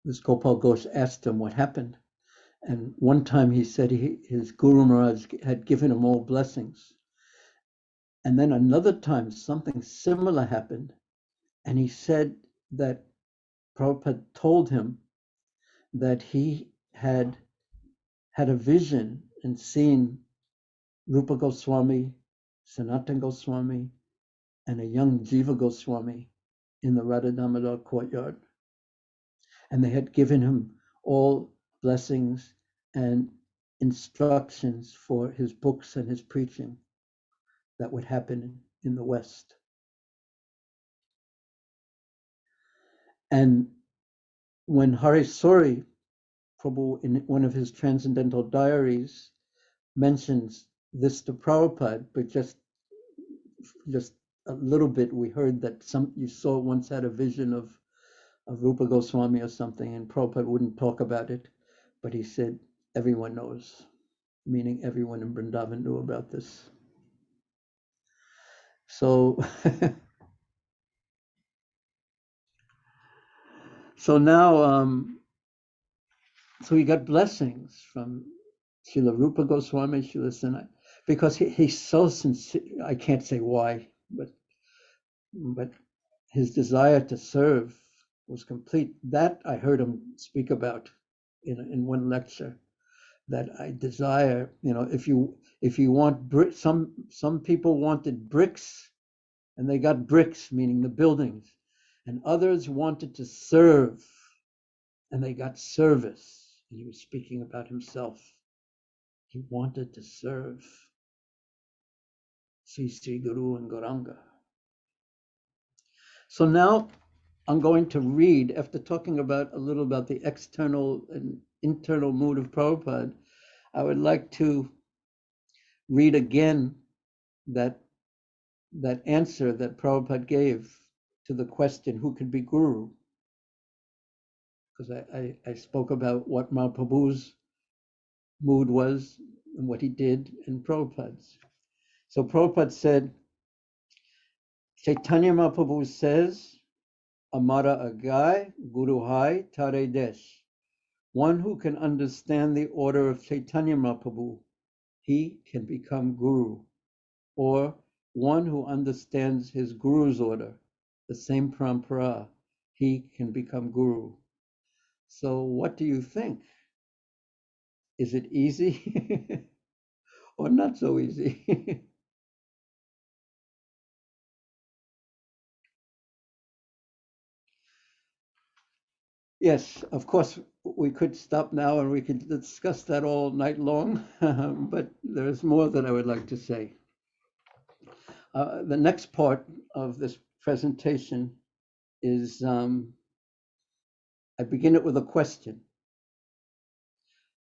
this Gopal Ghosh asked him what happened. And one time he said his Guru Maharaj had given him all blessings. And then another time something similar happened, and he said that Prabhupada told him that he had a vision and seen Rupa Goswami, Sanatana Goswami, and a young Jiva Goswami in the Radha Damodar courtyard. And they had given him all blessings and instructions for his books and his preaching that would happen in the West. And when Hari Sori Prabhu, in one of his transcendental diaries, mentions this to Prabhupada, but just a little bit, we heard that you saw once had a vision of Rupa Goswami or something, and Prabhupada wouldn't talk about it, but he said, everyone knows, meaning everyone in Vrindavan knew about this. So, so now, so he got blessings from Srila Rupa Goswami, Srila Sanatana, because he's so sincere. I can't say why, but his desire to serve was complete. That I heard him speak about in one lecture. That I desire, if you want some people wanted bricks, and they got bricks, meaning the buildings, and others wanted to serve, and they got service. And he was speaking about himself. He wanted to serve Sri Guru and Gauranga. So now I'm going to read, after talking a little about the external and internal mood of Prabhupada, I would like to read again that answer that Prabhupada gave to the question, who could be Guru? Because I spoke about what Mahaprabhu's mood was and what he did in Prabhupada's. So Prabhupada said, Chaitanya Mahaprabhu says, Amara Agai, Guru Hai, Tare Desh. One who can understand the order of Chaitanya Mahaprabhu, he can become Guru. Or one who understands his Guru's order, the same parampara, he can become Guru. So what do you think? Is it easy or not so easy? Yes, of course, we could stop now and we could discuss that all night long, but there is more that I would like to say. The next part of this presentation is, I begin it with a question.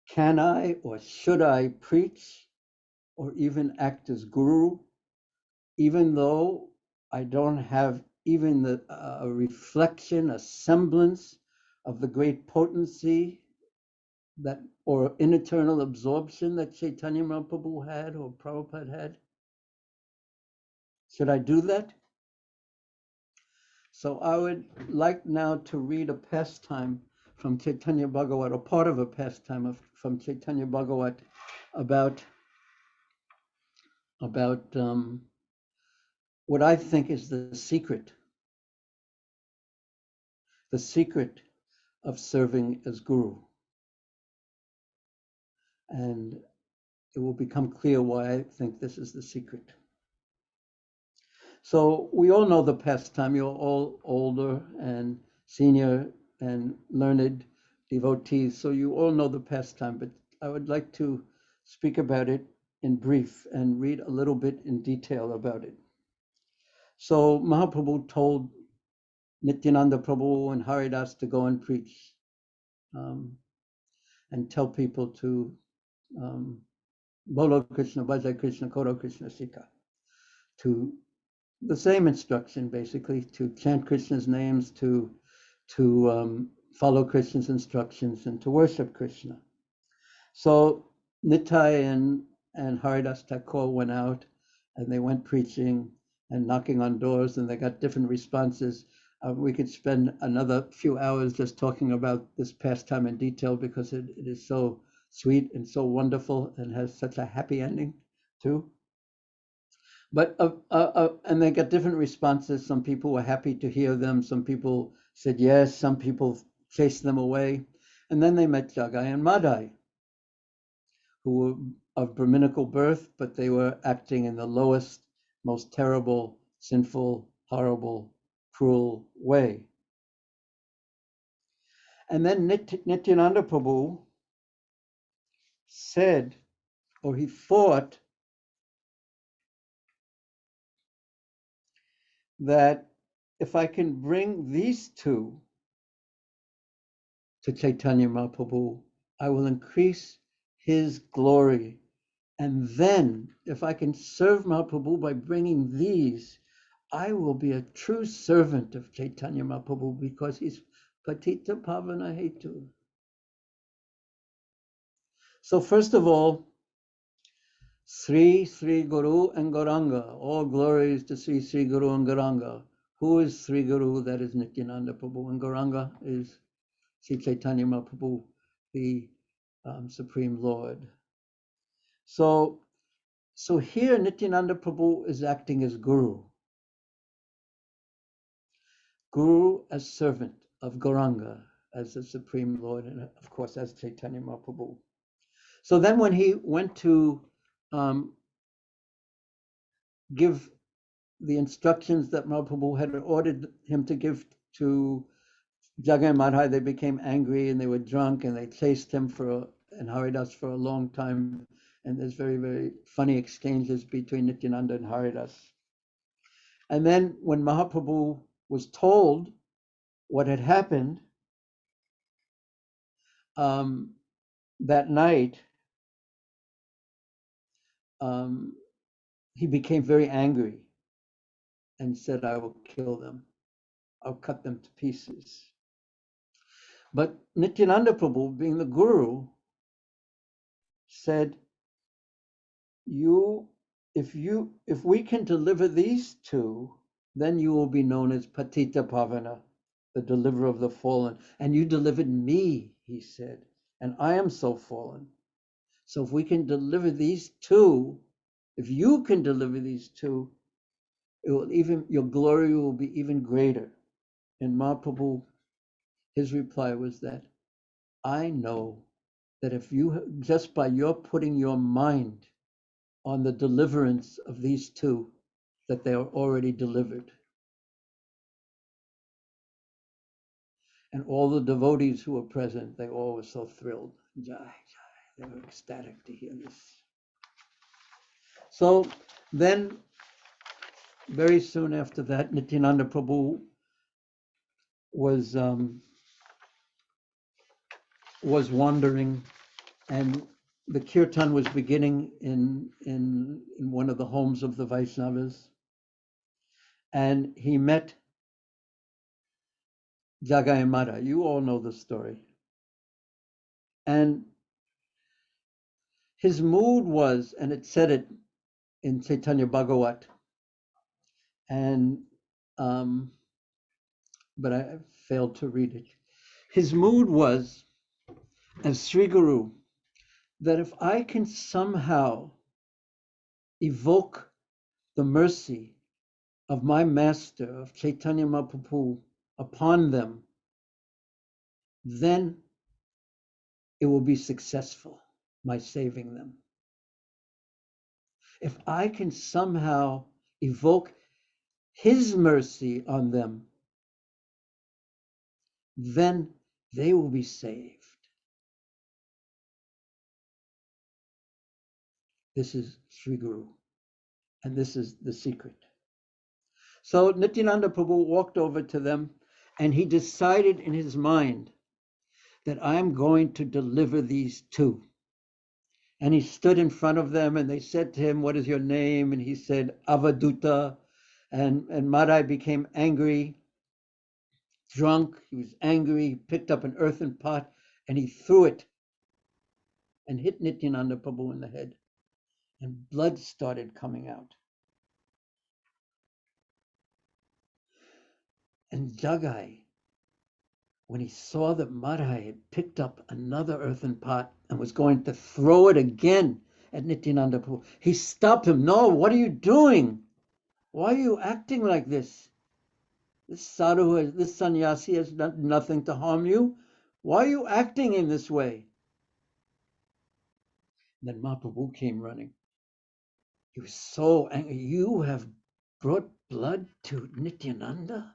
Can I or should I preach or even act as Guru, even though I don't have even a reflection, a semblance of the great potency that, or in eternal absorption that Chaitanya Mahaprabhu had or Prabhupada had? Should I do that? So I would like now to read a pastime from Chaitanya Bhagavat, or part of a pastime from Chaitanya Bhagavat about what I think is the secret of serving as Guru. And it will become clear why I think this is the secret. So we all know the pastime. You're all older and senior and learned devotees, so you all know the pastime, but I would like to speak about it in brief and read a little bit in detail about it. So Mahaprabhu told Nityananda Prabhu and Haridas to go and preach and tell people to Bolo Krishna, Bhaja Krishna, Koro Krishna, Sikha, to the same instruction, basically, to chant Krishna's names, to follow Krishna's instructions, and to worship Krishna. So Nitai and Haridas Thakur went out, and they went preaching and knocking on doors, and they got different responses. We could spend another few hours just talking about this pastime in detail because it is so sweet and so wonderful and has such a happy ending too. But and they got different responses. Some people were happy to hear them. Some people said yes. Some people chased them away. And then they met Jagai and Madai, who were of Brahminical birth, but they were acting in the lowest, most terrible, sinful, horrible, cruel way. And then Nityananda Prabhu said, or he thought, that if I can bring these two to Chaitanya Mahaprabhu, I will increase his glory. And then, if I can serve Mahaprabhu by bringing these, I will be a true servant of Chaitanya Mahaprabhu because he's Patita Pavana Hetu. So first of all, Sri Guru and Gauranga. All glories to Sri Guru and Gauranga. Who is Sri Guru? That is Nityananda Prabhu. And Gauranga is Sri Chaitanya Mahaprabhu, the Supreme Lord. So here Nityananda Prabhu is acting as Guru. Guru as servant of Gauranga, as the Supreme Lord, and of course as Chaitanya Mahaprabhu. So then when he went to give the instructions that Mahaprabhu had ordered him to give to Jagai and Madhai, they became angry and they were drunk and they chased him and Haridas for a long time. And there's very, very funny exchanges between Nityananda and Haridas. And then when Mahaprabhu was told what had happened, that night, he became very angry and said, I will kill them. I'll cut them to pieces. But Nityananda Prabhu, being the guru, said, if we can deliver these two, then you will be known as Patita Pavana, the deliverer of the fallen. And you delivered me, he said, and I am so fallen. So if we can deliver these two, if you can deliver these two, it will your glory will be even greater. And Mahaprabhu, his reply was that, I know that if you, just by your putting your mind on the deliverance of these two, that they are already delivered. And all the devotees who were present, they all were so thrilled. Jai, jai. They were ecstatic to hear this. So then, very soon after that, Nityananda Prabhu was wandering, and the kirtan was beginning in one of the homes of the Vaishnavas, and he met Jagai and Madha. You all know the story. And his mood was, and it said it in Chaitanya Bhagavat, and but I failed to read it. His mood was, as Sri Guru, that if I can somehow evoke the mercy of my master, of Chaitanya Mahaprabhu, upon them, then it will be successful, my saving them. If I can somehow evoke his mercy on them, then they will be saved. This is Sri Guru, and this is the secret. So Nityananda Prabhu walked over to them, and he decided in his mind that I'm going to deliver these two. And he stood in front of them, and they said to him, what is your name? And he said, Avaduta. And Madai became angry, drunk. He was angry. He picked up an earthen pot, and he threw it and hit Nityananda Prabhu in the head. And blood started coming out. And Jagai, when he saw that Madhai had picked up another earthen pot and was going to throw it again at Nityananda Prabhu, he stopped him. No, what are you doing? Why are you acting like this? This sadhu, this sannyasi has done nothing to harm you. Why are you acting in this way? And then Mahaprabhu came running. He was so angry. You have brought blood to Nityananda,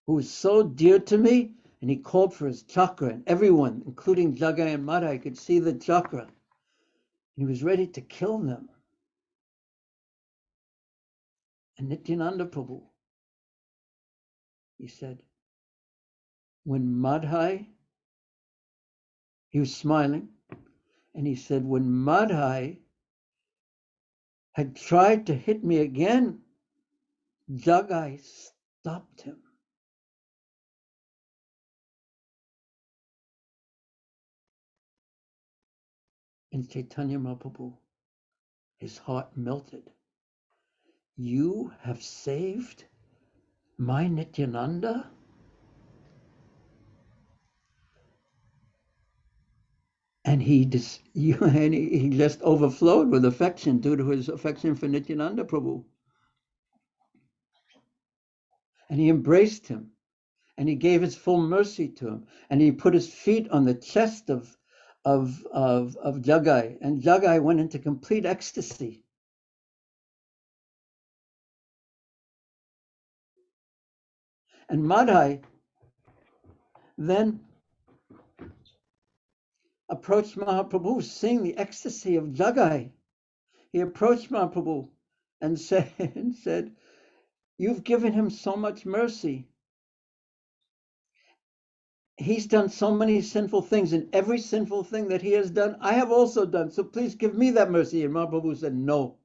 who is so dear to me? And he called for his chakra, and everyone, including Jagai and Madhai, could see the chakra. He was ready to kill them. And Nityananda Prabhu, he said, when Madhai, he was smiling, and he said, when Madhai had tried to hit me again, Jagai stopped him. And Chaitanya Mahaprabhu, his heart melted. You have saved my Nityananda? And he just overflowed with affection due to his affection for Nityananda Prabhu. And he embraced him, and he gave his full mercy to him, and he put his feet on the chest of Jagai, and Jagai went into complete ecstasy. And Madhai then approached Mahaprabhu, seeing the ecstasy of Jagai. He approached Mahaprabhu and said, you've given him so much mercy. he's done so many sinful things, and every sinful thing that he has done, I have also done. So please give me that mercy. And Mahaprabhu said, no,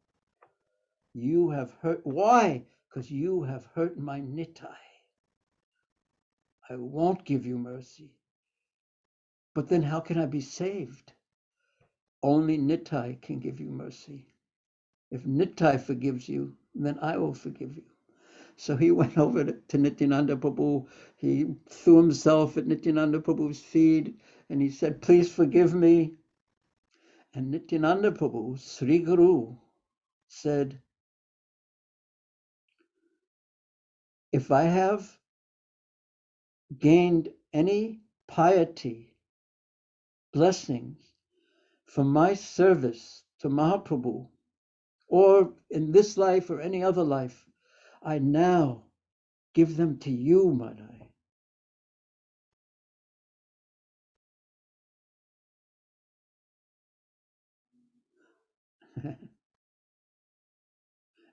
you have hurt. Why? Because you have hurt my Nitai. I won't give you mercy. But then how can I be saved? Only Nitai can give you mercy. If Nitai forgives you, then I will forgive you. So he went over to Nityananda Prabhu. He threw himself at Nityananda Prabhu's feet and he said, please forgive me. And Nityananda Prabhu, Sri Guru, said, if I have gained any piety, blessings from my service to Mahaprabhu, or in this life or any other life, I now give them to you, Madai.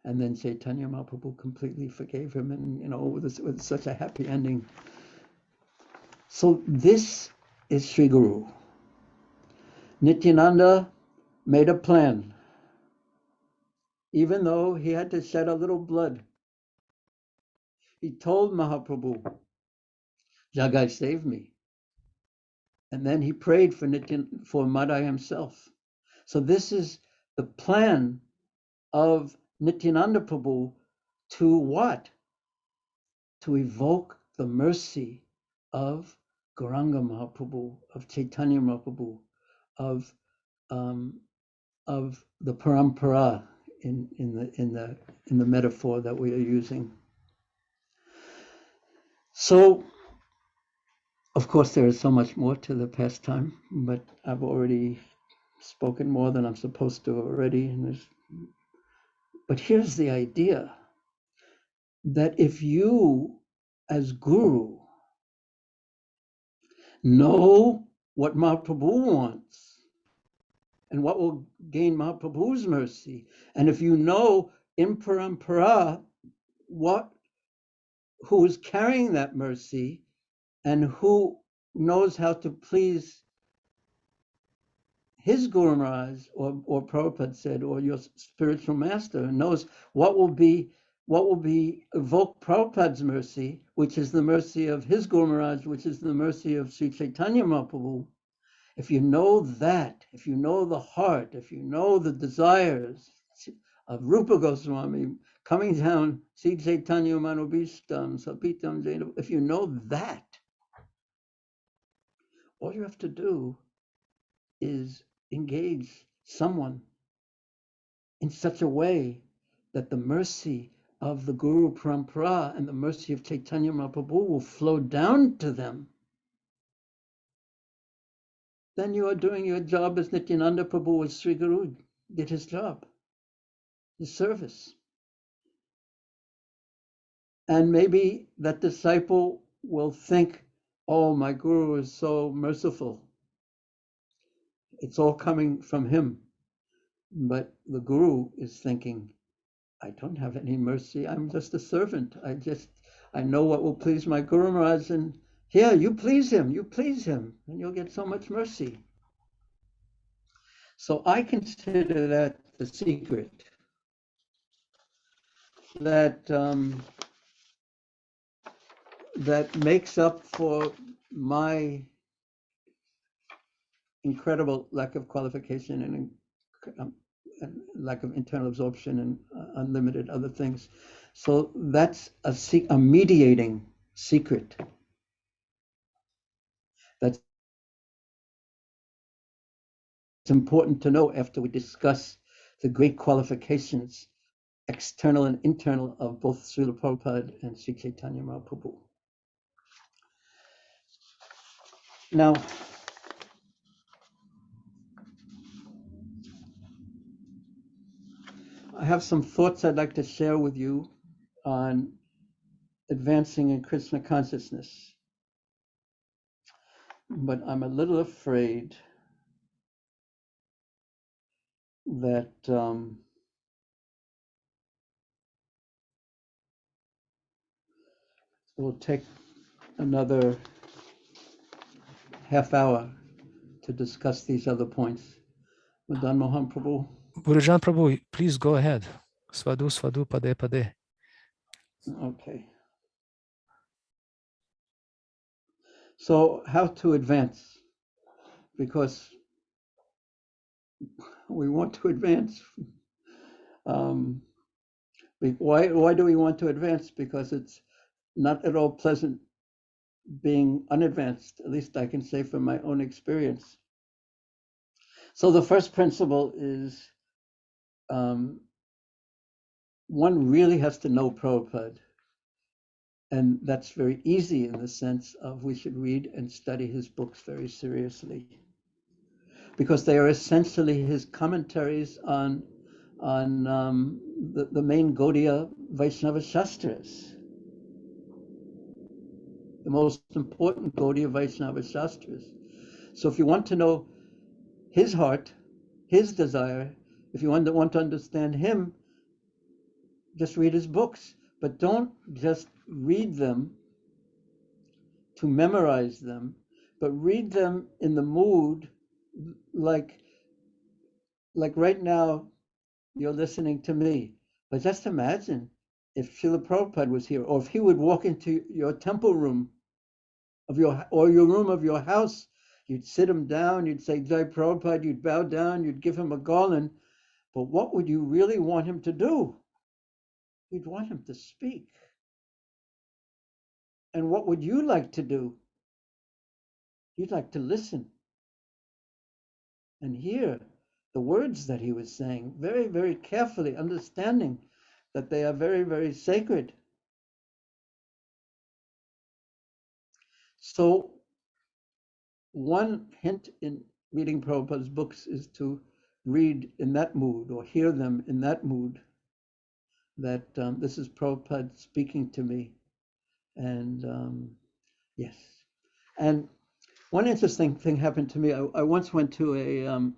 And then Chaitanya Mahaprabhu completely forgave him, and with such a happy ending. So this is Sri Guru. Nityananda made a plan, even though he had to shed a little blood. He told Mahaprabhu, Jagai, save me. And then he prayed for Madai himself. So this is the plan of Nityananda Prabhu to what? To evoke the mercy of Gauranga Mahaprabhu, of Chaitanya Mahaprabhu, of the parampara in the metaphor that we are using. So, of course, there is so much more to the pastime, but I've already spoken more than I'm supposed to already. But here's the idea, that if you, as Guru, know what Mahaprabhu wants and what will gain Mahaprabhu's mercy, and if you know in parampara who is carrying that mercy and who knows how to please his Guru Maharaj, or Prabhupada said, or your spiritual master, and knows what will evoke Prabhupada's mercy, which is the mercy of his Guru Maharaj, which is the mercy of Sri Chaitanya Mahaprabhu. If you know that, if you know the heart, if you know the desires of Rupa Goswami coming down, Sri Chaitanya Manobhishtam, Sapitam Jaina, if you know that, all you have to do is engage someone in such a way that the mercy of the Guru Parampara and the mercy of Chaitanya Mahaprabhu will flow down to them. Then you are doing your job as Nityananda Prabhu, as Sri Guru did his job, his service. And maybe that disciple will think, oh, my Guru is so merciful. It's all coming from him. But the Guru is thinking, I don't have any mercy. I'm just a servant. I know what will please my Guru Maharaj, and here, you please him, and you'll get so much mercy. So I consider that the secret that makes up for my incredible lack of qualification and lack of internal absorption and unlimited other things. So that's a mediating secret. That's important to know after we discuss the great qualifications, external and internal, of both Srila Prabhupada and Sri Chaitanya Mahaprabhu. Now, I have some thoughts I'd like to share with you on advancing in Krishna consciousness, but I'm a little afraid that it will take another half hour to discuss these other points. Madan Mohan Prabhu. Burijan Prabhu, please go ahead. Svadu, svadu, pade, pade. Okay. So how to advance? Because we want to advance. Why do we want to advance? Because it's not at all pleasant being unadvanced, at least I can say from my own experience. So the first principle is one really has to know Prabhupada. And that's very easy in the sense of we should read and study his books very seriously, because they are essentially his commentaries on the main Gaudiya Vaishnava Shastras, the most important Gaudiya Vaishnava Shastras. So if you want to know his heart, his desire, if you want to understand him, just read his books. But don't just read them to memorize them, but read them in the mood, like right now you're listening to me. But just imagine if Srila Prabhupada was here, or if he would walk into your temple room of your room of your house, you'd sit him down, you'd say Jai Prabhupada, you'd bow down, you'd give him a garland. But what would you really want him to do? You'd want him to speak. And what would you like to do? You'd like to listen and hear the words that he was saying very, very carefully, understanding that they are very, very sacred. So one hint in reading Prabhupada's books is to read in that mood or hear them in that mood, that this is Prabhupada speaking to me. And yes. And one interesting thing happened to me. I once went to an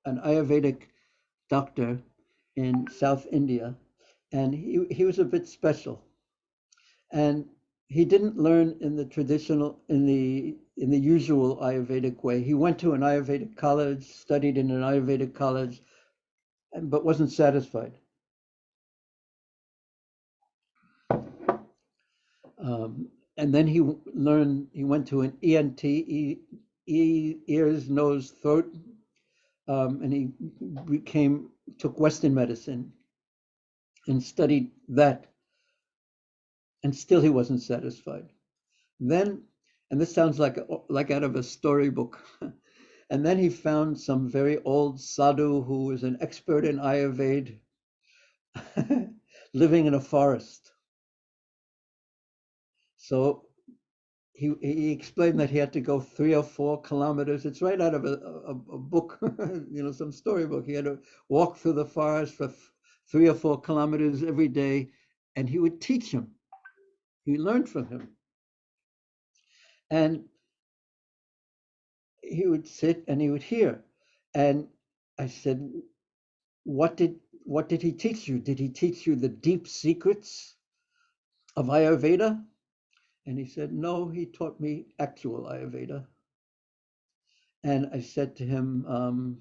Ayurvedic doctor in South India, and he was a bit special. And he didn't learn in the traditional, in the usual Ayurvedic way. He went to an Ayurvedic college, studied in an Ayurvedic college, but wasn't satisfied. And then he went to an ENT, ears, nose, throat, and he took Western medicine and studied that. And still he wasn't satisfied. Then, and this sounds like out of a storybook, and then he found some very old sadhu who was an expert in Ayurveda, living in a forest. So he explained that he had to go 3 or 4 kilometers. It's right out of a book, some storybook. He had to walk through the forest for 3 or 4 kilometers every day, and he would teach him. He learned from him. And he would sit and he would hear. And I said, what did he teach you? Did he teach you the deep secrets of Ayurveda? And he said, no, he taught me actual Ayurveda. And I said to him,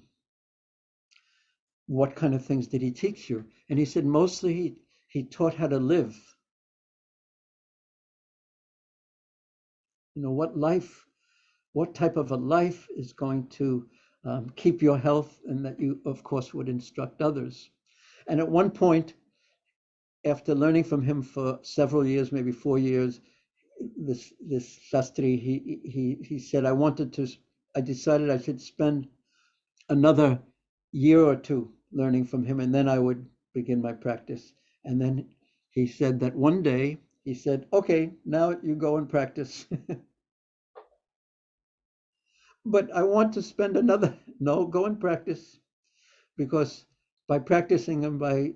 what kind of things did he teach you? And he said, mostly he taught how to live. What type of a life is going to keep your health, and that you, of course, would instruct others. And at one point, after learning from him for several years, maybe 4 years, this Shastri, he said, I decided I should spend another year or 2 learning from him, and then I would begin my practice. And then he said that one day, he said, okay, now you go and practice. But I want to spend go and practice, because by practicing and by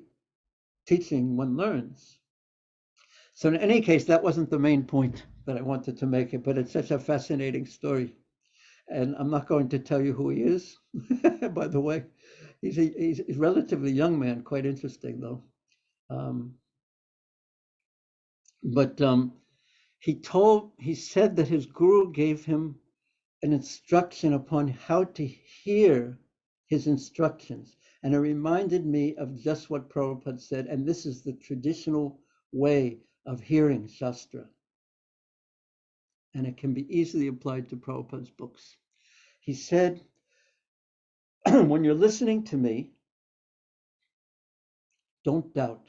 teaching, one learns. So in any case, that wasn't the main point that I wanted to make it, but it's such a fascinating story. And I'm not going to tell you who he is, by the way. He's a relatively young man, quite interesting though. But he said that his guru gave him an instruction upon how to hear his instructions. And it reminded me of just what Prabhupada said, and this is the traditional way of hearing Shastra. And it can be easily applied to Prabhupada's books. He said, when you're listening to me, don't doubt.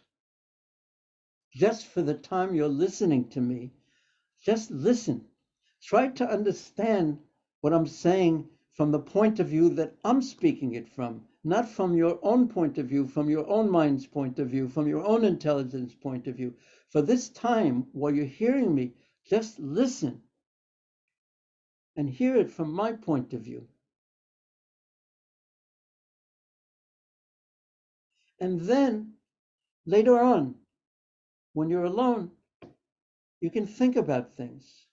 Just for the time you're listening to me, just listen. Try to understand what I'm saying from the point of view that I'm speaking it from, not from your own point of view, from your own mind's point of view, from your own intelligence point of view. For this time, while you're hearing me, just listen and hear it from my point of view. And then later on, when you're alone, you can think about things.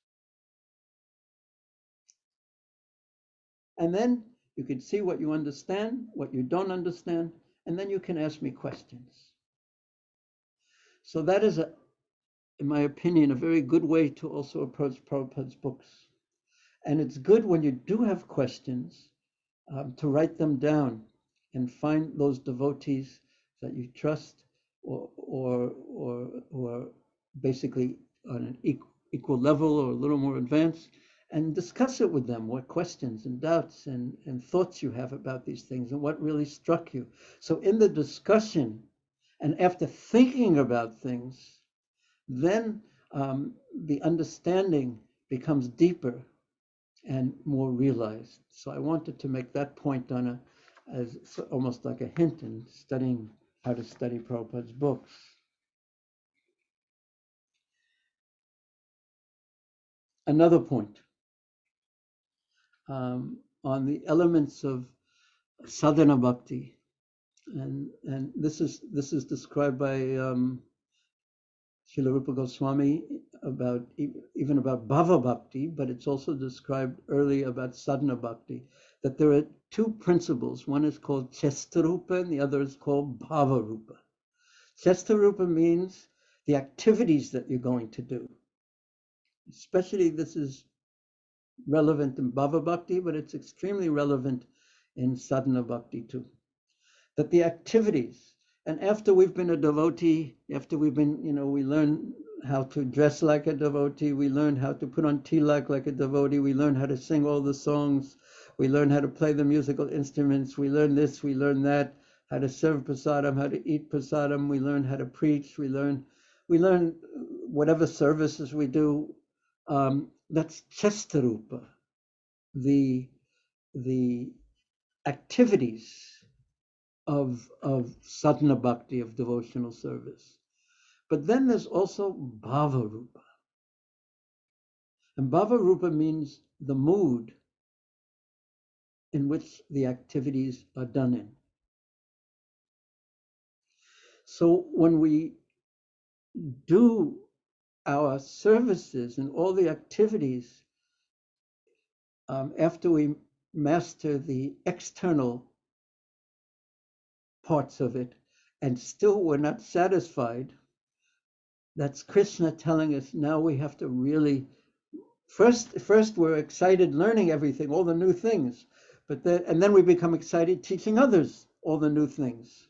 And then you can see what you understand, what you don't understand, and then you can ask me questions. So that is, in my opinion, a very good way to also approach Prabhupada's books. And it's good when you do have questions to write them down and find those devotees that you trust or basically on an equal level or a little more advanced, and discuss it with them, what questions and doubts and thoughts you have about these things and what really struck you. So in the discussion and after thinking about things, then the understanding becomes deeper and more realized. So I wanted to make that point on as almost like a hint in studying how to study Prabhupada's books. Another point on the elements of sadhana bhakti, and this is described by Srila Rupa Goswami about even about bhava bhakti, but it's also described early about sadhana bhakti, that there are two principles. One is called chestarupa and the other is called bhava rupa. Chestarupa means the activities that you're going to do. Especially this is relevant in bhava bhakti, but it's extremely relevant in sadhana bhakti too. That the activities, and after we've been a devotee, after we've been, we learn how to dress like a devotee, we learn how to put on tilak like a devotee, we learn how to sing all the songs, we learn how to play the musical instruments, we learn this, we learn that, how to serve prasadam, how to eat prasadam, we learn how to preach, we learn whatever services we do. That's chestarupa, the activities of sadhana bhakti, of devotional service. But then there's also bhava rupa. And bhava rupa means the mood in which the activities are done in. So when we do our services and all the activities, after we master the external parts of it, and still we're not satisfied, that's Krishna telling us now we have to really, first we're excited learning everything, all the new things, and then we become excited teaching others all the new things,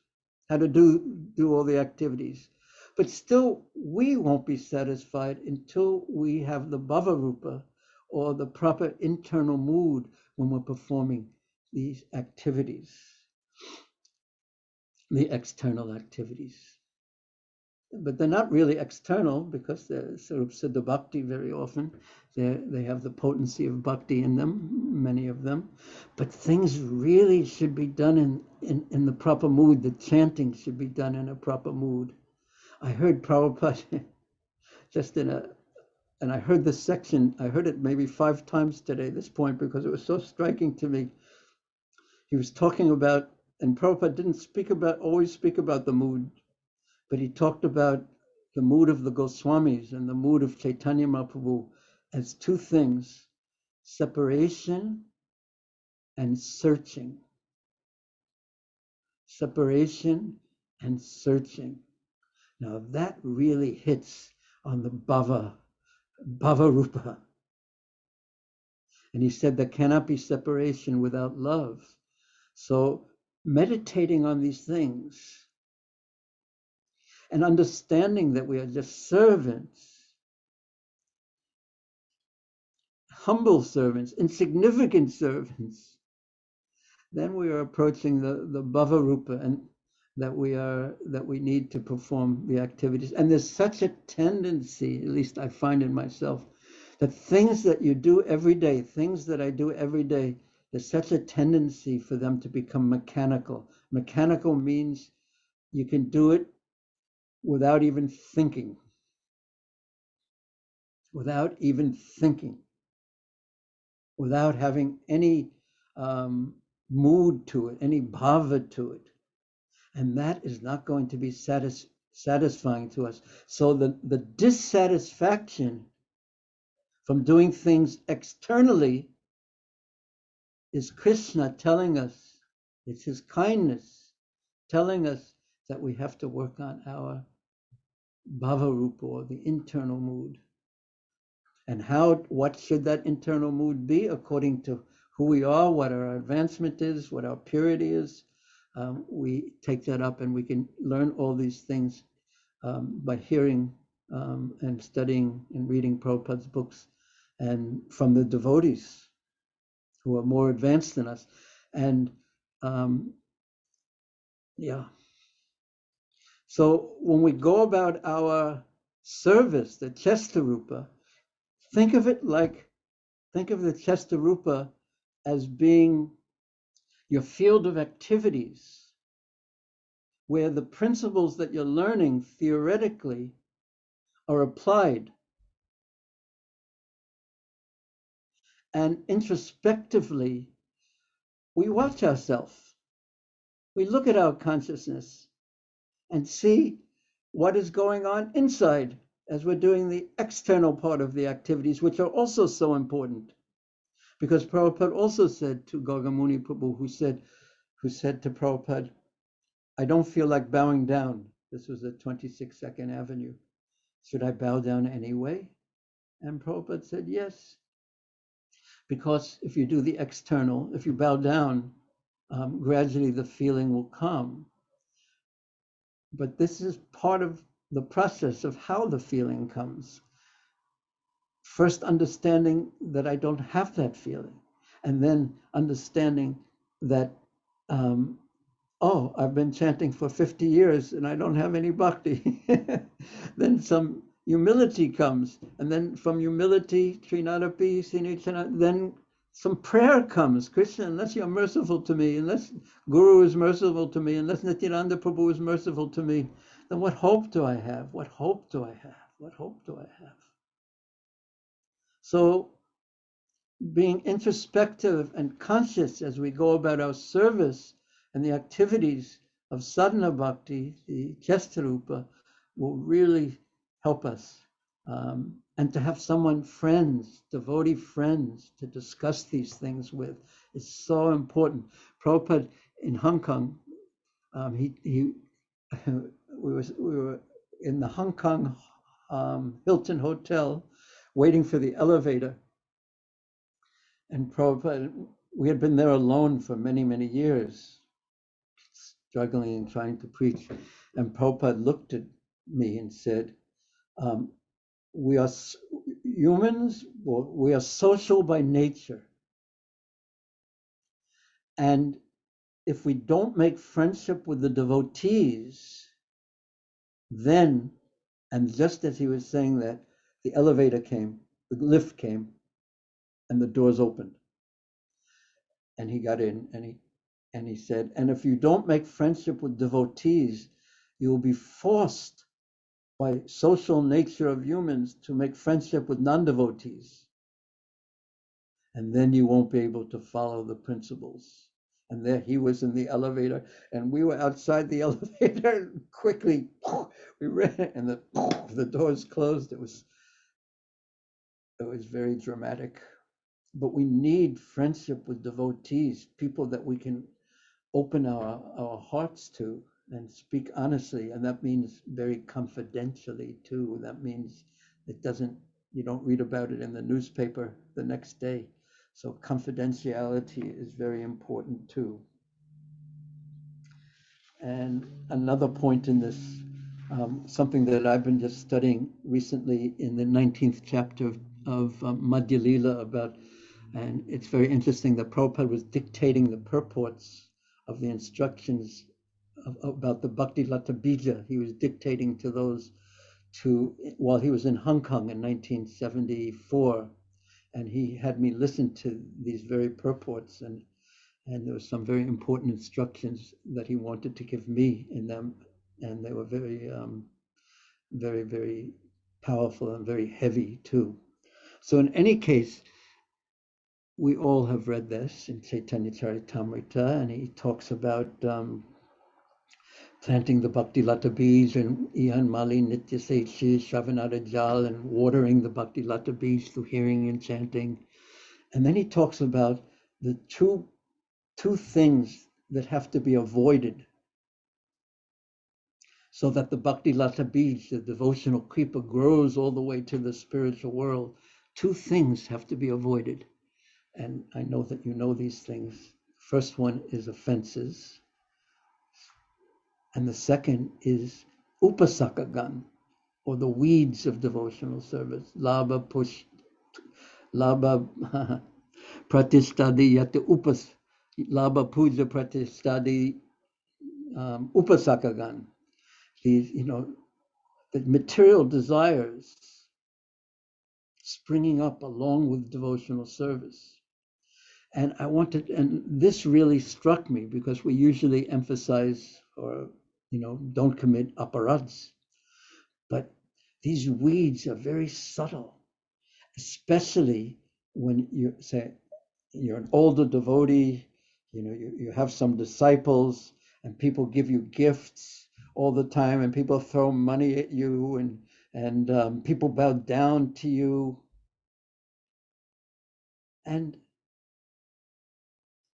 how to do all the activities. But still, we won't be satisfied until we have the bhava rupa, or the proper internal mood when we're performing these activities, the external activities. But they're not really external, because they're Sarup Siddha Bhakti very often. They have the potency of bhakti in them, many of them. But things really should be done in the proper mood. The chanting should be done in a proper mood. I heard Prabhupada and I heard this section, I heard it maybe 5 times today, this point, because it was so striking to me. He was talking about, and Prabhupada didn't always speak about the mood, but he talked about the mood of the Goswamis and the mood of Chaitanya Mahaprabhu as 2 things, separation and searching. Separation and searching. Now that really hits on the bhava rupa. And he said there cannot be separation without love. So meditating on these things and understanding that we are just servants, humble servants, insignificant servants, then we are approaching the bhava rupa, and that we need to perform the activities. And there's such a tendency, at least I find in myself, that things that you do every day, things that I do every day, there's such a tendency for them to become mechanical. Mechanical means you can do it without even thinking. Without even thinking. Without having any mood to it, any bhava to it. And that is not going to be satisfying to us. So the dissatisfaction from doing things externally is Krishna telling us, it's his kindness telling us that we have to work on our bhava rupa, or the internal mood. And what should that internal mood be according to who we are, what our advancement is, what our purity is. We take that up, and we can learn all these things by hearing and studying and reading Prabhupada's books, and from the devotees who are more advanced than us. And so when we go about our service, the Chesta-rupa, think of the Chesta-rupa as being your field of activities, where the principles that you're learning theoretically are applied. And introspectively, we watch ourselves. We look at our consciousness and see what is going on inside as we're doing the external part of the activities, which are also so important. Because Prabhupada also said to Gagamuni Prabhu, who said to Prabhupada, I don't feel like bowing down. This was at 26 Second Avenue. Should I bow down anyway? And Prabhupada said, yes. Because if you do the external, if you bow down, gradually the feeling will come. But this is part of the process of how the feeling comes. First understanding that I don't have that feeling, and then understanding that, I've been chanting for 50 years and I don't have any bhakti. Then some humility comes, and then from humility, then some prayer comes. Krishna, unless you're merciful to me, unless Guru is merciful to me, unless Nityananda Prabhu is merciful to me, then what hope do I have? What hope do I have? What hope do I have? So being introspective and conscious as we go about our service and the activities of sadhana bhakti, the Chesta-rupa, will really help us. And to have devotee friends, to discuss these things with is so important. Prabhupada in Hong Kong, we were in the Hong Kong Hilton Hotel waiting for the elevator. And Prabhupada, we had been there alone for many, many years, struggling and trying to preach. And Prabhupada looked at me and said, we are humans, we are social by nature. And if we don't make friendship with the devotees, then, and just as he was saying that, the elevator came, the lift came, and the doors opened. And he got in, and he said, and if you don't make friendship with devotees, you will be forced by social nature of humans to make friendship with non-devotees. And then you won't be able to follow the principles. And there he was in the elevator, and we were outside the elevator. Quickly, we ran, and the doors closed. It was very dramatic. But we need friendship with devotees, people that we can open our hearts to and speak honestly. And that means very confidentially too. That means you don't read about it in the newspaper the next day. So confidentiality is very important too. And another point in this, something that I've been just studying recently in the 19th chapter of Madhya Lila about, and it's very interesting that Prabhupada was dictating the purports of the instructions about the Bhakti Lata Bija. He was dictating to those while he was in Hong Kong in 1974, and he had me listen to these very purports, and there were some very important instructions that he wanted to give me in them, and they were very, very, very powerful and very heavy too. So in any case, we all have read this in Chaitanya Charitamrita, and he talks about planting the Bhakti Lata Bij and Ihan Mali Nitya Sechi Shravanada Jal, and watering the Bhakti Lata Bij through hearing and chanting. And then he talks about the two things that have to be avoided so that the Bhakti Lata Bij, the devotional creeper, grows all the way to the spiritual world. Two things have to be avoided. And I know that you know these things. First one is offenses. And the second is upasakagan, or the weeds of devotional service. Labha pratistadi yate upas, labha puja pratistadi upasakagan. These, the material desires springing up along with devotional service. And and this really struck me because we usually emphasize or, don't commit aparads. But these weeds are very subtle, especially when you say you're an older devotee, you have some disciples and people give you gifts all the time and people throw money at you and people bow down to you. And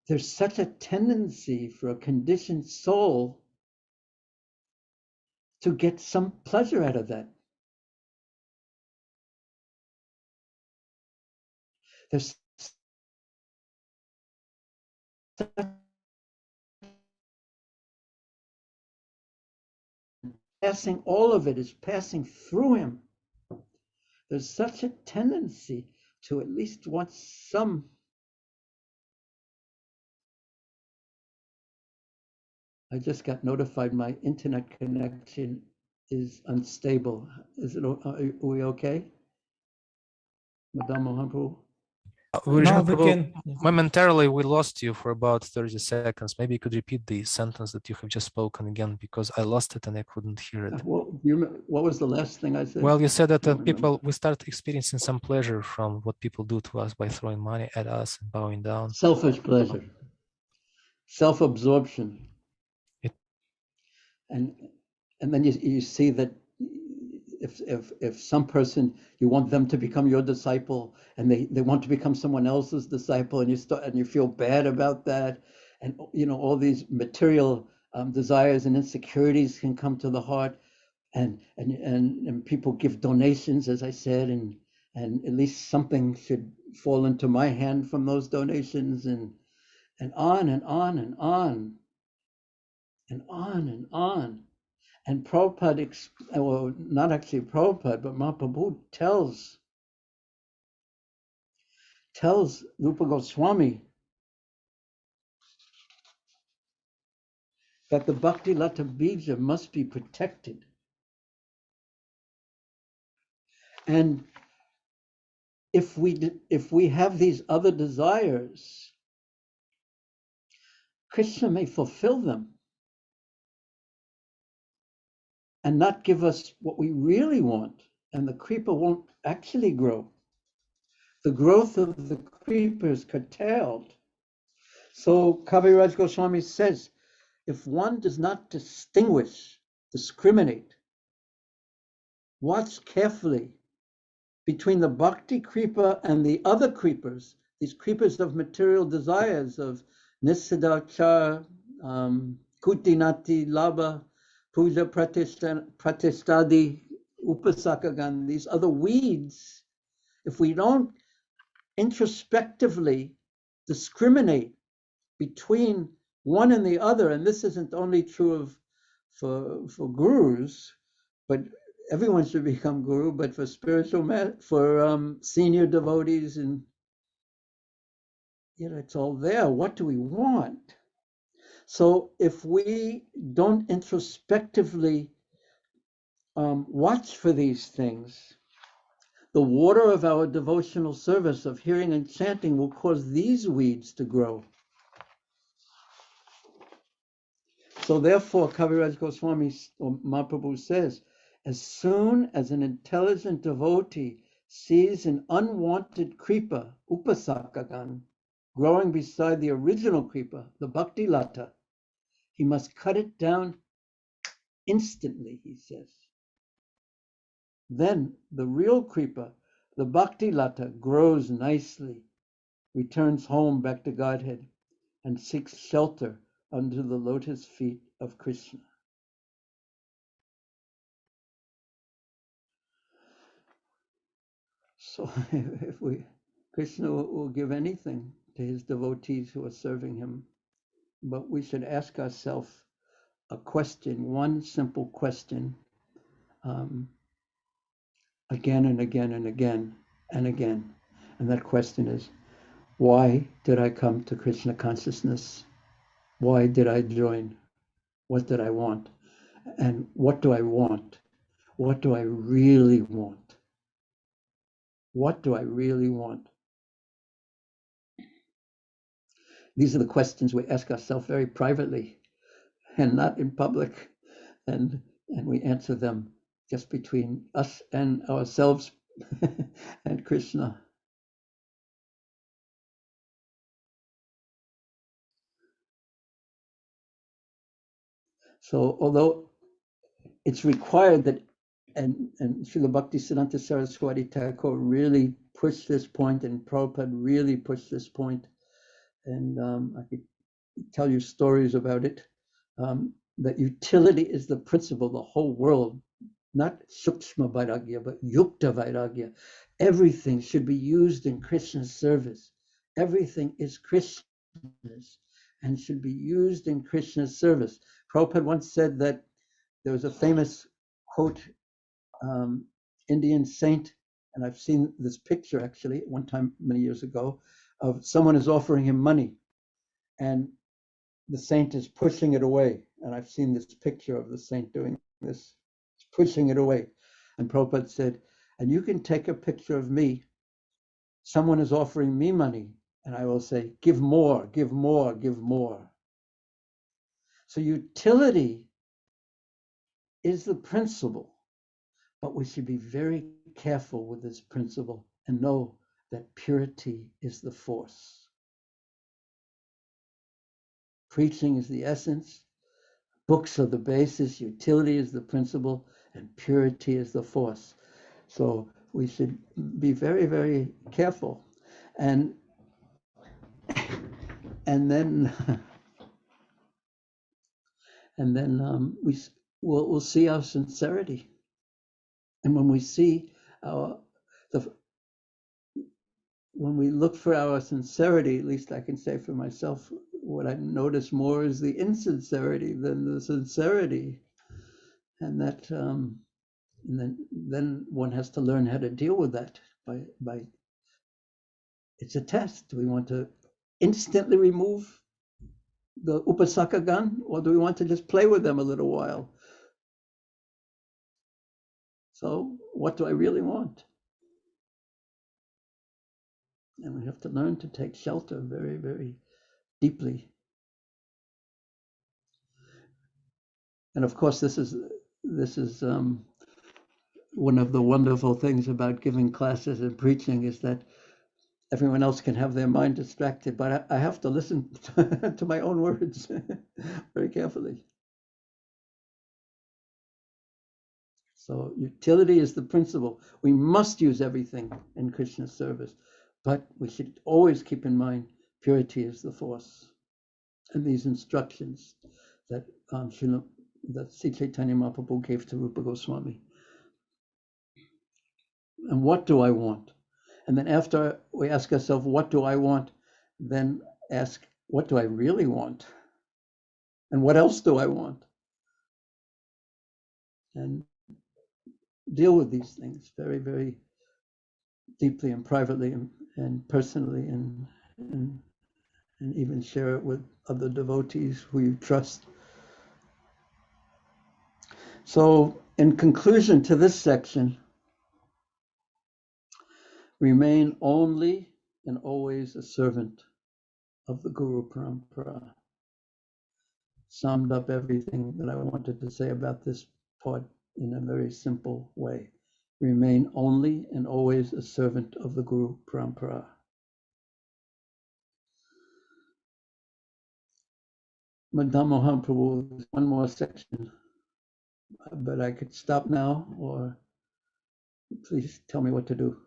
there's such a tendency for a conditioned soul to get some pleasure out of that. There's passing, all of it is passing through him. There's such a tendency to at least want some. I just got notified my internet connection is unstable. Are we okay? Madame Mohanpur? Now we can. Momentarily, we lost you for about 30 seconds. Maybe you could repeat the sentence that you have just spoken again, because I lost it and I couldn't hear it. What was the last thing I said? Well, you said that we start experiencing some pleasure from what people do to us by throwing money at us and bowing down. Selfish pleasure, self-absorption. And then you see that if some person, you want them to become your disciple and they want to become someone else's disciple, and you feel bad about that, and all these material desires and insecurities can come to the heart, and people give donations, as I said, and at least something should fall into my hand from those donations, and on and on and on and on and on. And Prabhupada, well, not actually Prabhupada, but Mahaprabhu tells Rupa Goswami that the Bhakti Lata Bija must be protected. And if we have these other desires, Krishna may fulfill them and not give us what we really want, and the creeper won't actually grow. The growth of the creeper is curtailed. So Kaviraj Goswami says, if one does not discriminate, watch carefully between the bhakti creeper and the other creepers, these creepers of material desires, of nisidachar, kutinati, labha, puja pratistadi, upasakagan, these other weeds. If we don't introspectively discriminate between one and the other, and this isn't only true for gurus, but everyone should become guru, but for senior devotees, and it's all there. What do we want? So if we don't introspectively watch for these things, the water of our devotional service of hearing and chanting will cause these weeds to grow. So therefore, Kaviraj Goswami or Mahaprabhu says, as soon as an intelligent devotee sees an unwanted kripa, upasakagan, growing beside the original kripa, the bhakti lata, he must cut it down instantly, he says. Then the real kripa, the bhakti lata, grows nicely, returns home back to Godhead, and seeks shelter under the lotus feet of Krishna. So Krishna will give anything to his devotees who are serving him, but we should ask ourselves a question, one simple question, again and again and again and again. And that question is, why did I come to Krishna consciousness? Why did I join? What did I want? And what do I want? What do I really want? What do I really want? These are the questions we ask ourselves very privately and not in public. And we answer them just between us and ourselves and Krishna. So although it's required that, and Srila Bhaktisiddhanta Saraswati Thakur really pushed this point, and Prabhupada really pushed this point, and I could tell you stories about it, that utility is the principle of the whole world, not sukshma vairagya, but yukta vairagya. Everything should be used in Krishna's service. Everything is Krishna's and should be used in Krishna's service. Prabhupada once said that there was a famous quote, Indian saint, and I've seen this picture actually one time many years ago, of someone is offering him money and the saint is pushing it away. And I've seen this picture of the saint doing this, pushing it away. And Prabhupada said, and you can take a picture of me. Someone is offering me money, and I will say, give more, give more, give more. So utility is the principle, but we should be very careful with this principle and know that purity is the force. Preaching is the essence, books are the basis, utility is the principle, and purity is the force. So we should be very, very careful. And then we'll see our sincerity. And when we see when we look for our sincerity, at least I can say for myself, what I notice more is the insincerity than the sincerity. And that then one has to learn how to deal with that by it's a test. Do we want to instantly remove the upasakagan, or do we want to just play with them a little while? So what do I really want? And we have to learn to take shelter very, very deeply. And of course, this is one of the wonderful things about giving classes and preaching is that everyone else can have their mind distracted, but I have to listen to my own words very carefully. So utility is the principle. We must use everything in Krishna's service, but we should always keep in mind purity is the force. And these instructions that Sri Chaitanya Mahaprabhu gave to Rupa Goswami. And what do I want? And then after we ask ourselves, what do I want? Then ask, what do I really want? And what else do I want? And deal with these things very, very deeply and privately and personally, and even share it with other devotees who you trust. So, in conclusion to this section, remain only and always a servant of the Guru Parampara. Summed up everything that I wanted to say about this part in a very simple way. Remain only and always a servant of the Guru Parampara. Madam Mohan Prabhu, there's one more section, but I could stop now, or please tell me what to do.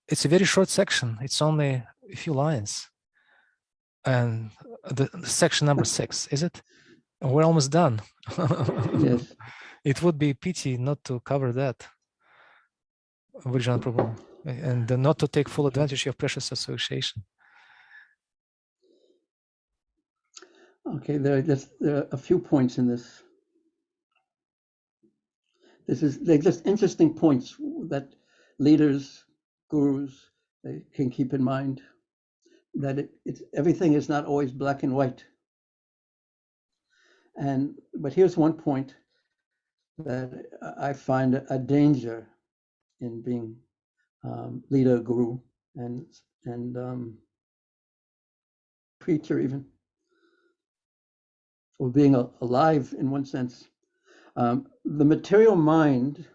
It's a very short section. It's only a few lines. And the section number 6, is it? We're almost done. Yes. It would be a pity not to cover that, Vajrayana Prabhu, and not to take full advantage of precious association. Okay, there are a few points in this. They're just interesting points that leaders, gurus, they can keep in mind, that everything is not always black and white. But here's one point that I find a danger in being leader, guru, and preacher even, or being alive in one sense. The material mind,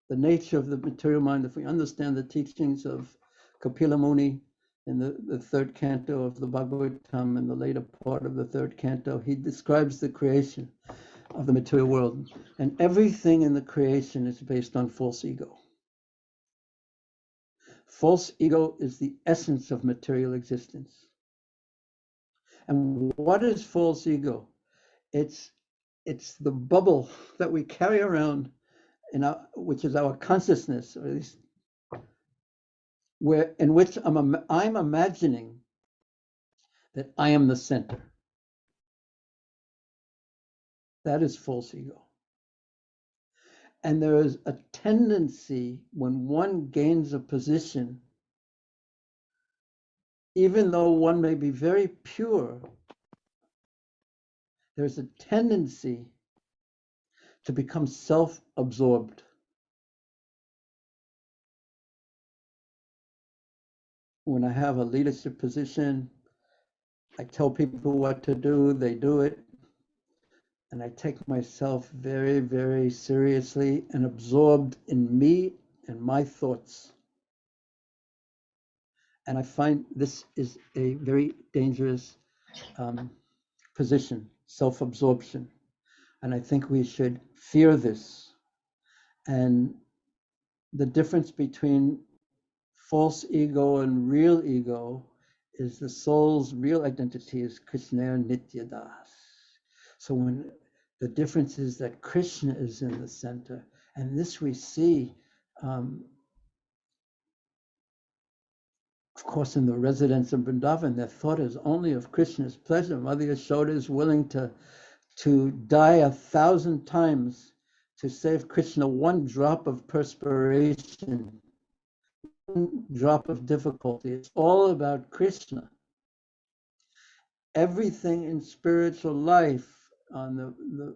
the nature of the material mind, if we understand the teachings of Kapila Muni in the third canto of the Bhagavatam, in the later part of the third canto, he describes the creation of the material world. And everything in the creation is based on false ego. False ego is the essence of material existence. And what is false ego? It's the bubble that we carry around, which is our consciousness, or at least in which I'm imagining that I am the center. That is false ego. And there is a tendency when one gains a position, even though one may be very pure, there's a tendency to become self-absorbed. When I have a leadership position, I tell people what to do, they do it, and I take myself very, very seriously and absorbed in me and my thoughts. And I find this is a very dangerous position, self-absorption. And I think we should fear this. And the difference between false ego and real ego is the soul's real identity is Krishna Nityadas. So when the difference is that Krishna is in the center, and this we see, of course, in the residents of Vrindavan, their thought is only of Krishna's pleasure. Mother Yashoda is willing to die 1,000 times to save Krishna one drop of perspiration, one drop of difficulty. It's all about Krishna. Everything in spiritual life, on the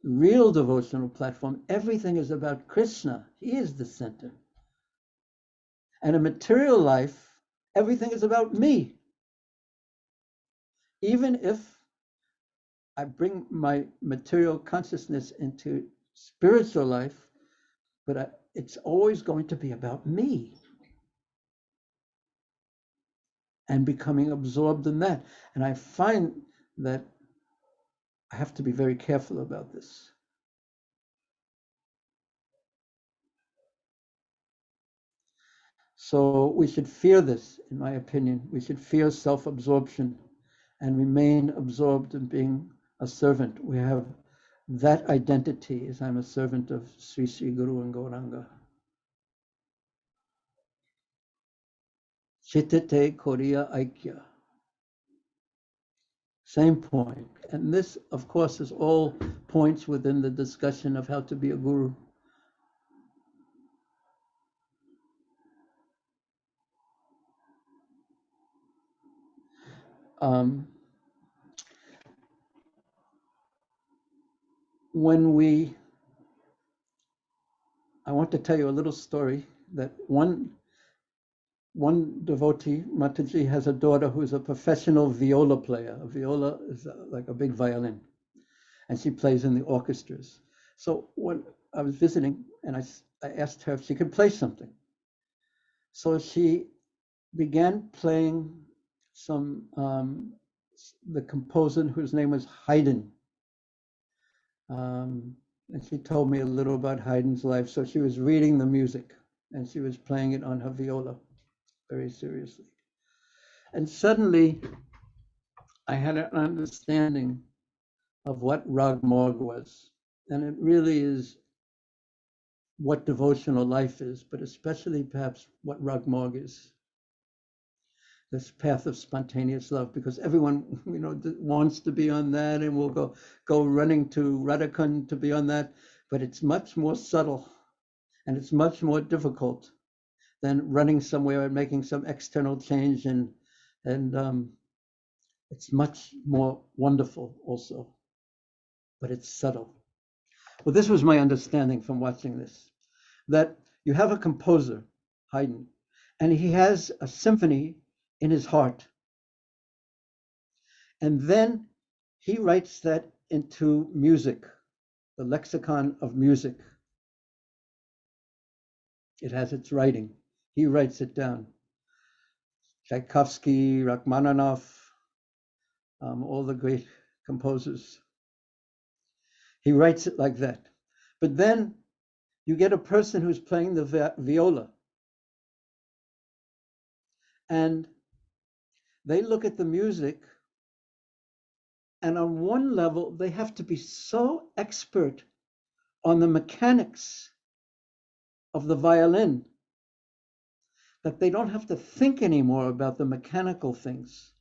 real devotional platform, everything is about Krishna. He is the center. And in material life, everything is about me. Even if I bring my material consciousness into spiritual life, but it's always going to be about me and becoming absorbed in that. And I find that I have to be very careful about this. So we should fear this, in my opinion. We should fear self-absorption and remain absorbed in being a servant. We have That identity is I'm a servant of Sri Sri Guru and Gauranga. Chittite Koriya Aikya. Same point. And this, of course, is all points within the discussion of how to be a guru. I want to tell you a little story that one devotee, Mataji, has a daughter who's a professional viola player. A viola is like a big violin, and she plays in the orchestras. So when I was visiting, and I asked her if she could play something. So she began playing some, the composer whose name was Haydn. And she told me a little about Haydn's life. So she was reading the music and she was playing it on her viola very seriously. And suddenly I had an understanding of what Rag Morg was. And it really is what devotional life is, but especially perhaps what Rag Morg is. This path of spontaneous love, because everyone, wants to be on that and will go running to Radhakund to be on that, but it's much more subtle and it's much more difficult than running somewhere and making some external change, and it's much more wonderful also, but it's subtle. Well, this was my understanding from watching this, that you have a composer, Haydn, and he has a symphony in his heart. And then he writes that into music, the lexicon of music. It has its writing. He writes it down. Tchaikovsky, Rachmaninoff, all the great composers. He writes it like that. But then you get a person who's playing the viola, and they look at the music, and on one level, they have to be so expert on the mechanics of the violin that they don't have to think anymore about the mechanical things,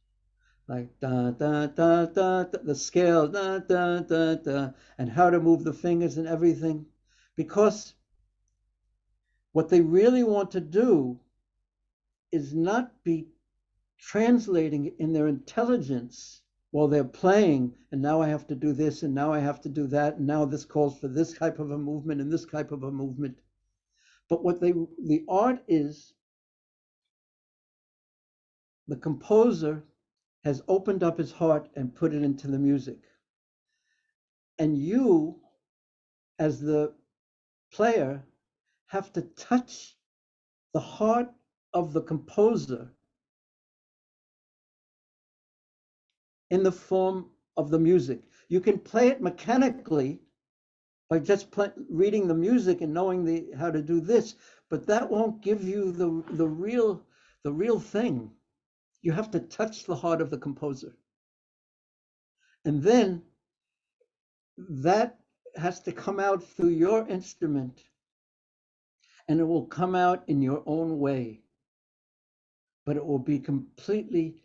like da da da da, the scale, da da da da, and how to move the fingers and everything, because what they really want to do is not be translating in their intelligence while they're playing, and now I have to do this, and now I have to do that, and now this calls for this type of a movement and this type of a movement. But what the art is, the composer has opened up his heart and put it into the music. And you, as the player, have to touch the heart of the composer in the form of the music. You can play it mechanically by just reading the music and knowing how to do this, but that won't give you the real thing. You have to touch the heart of the composer. And then that has to come out through your instrument, and it will come out in your own way, but it will be completely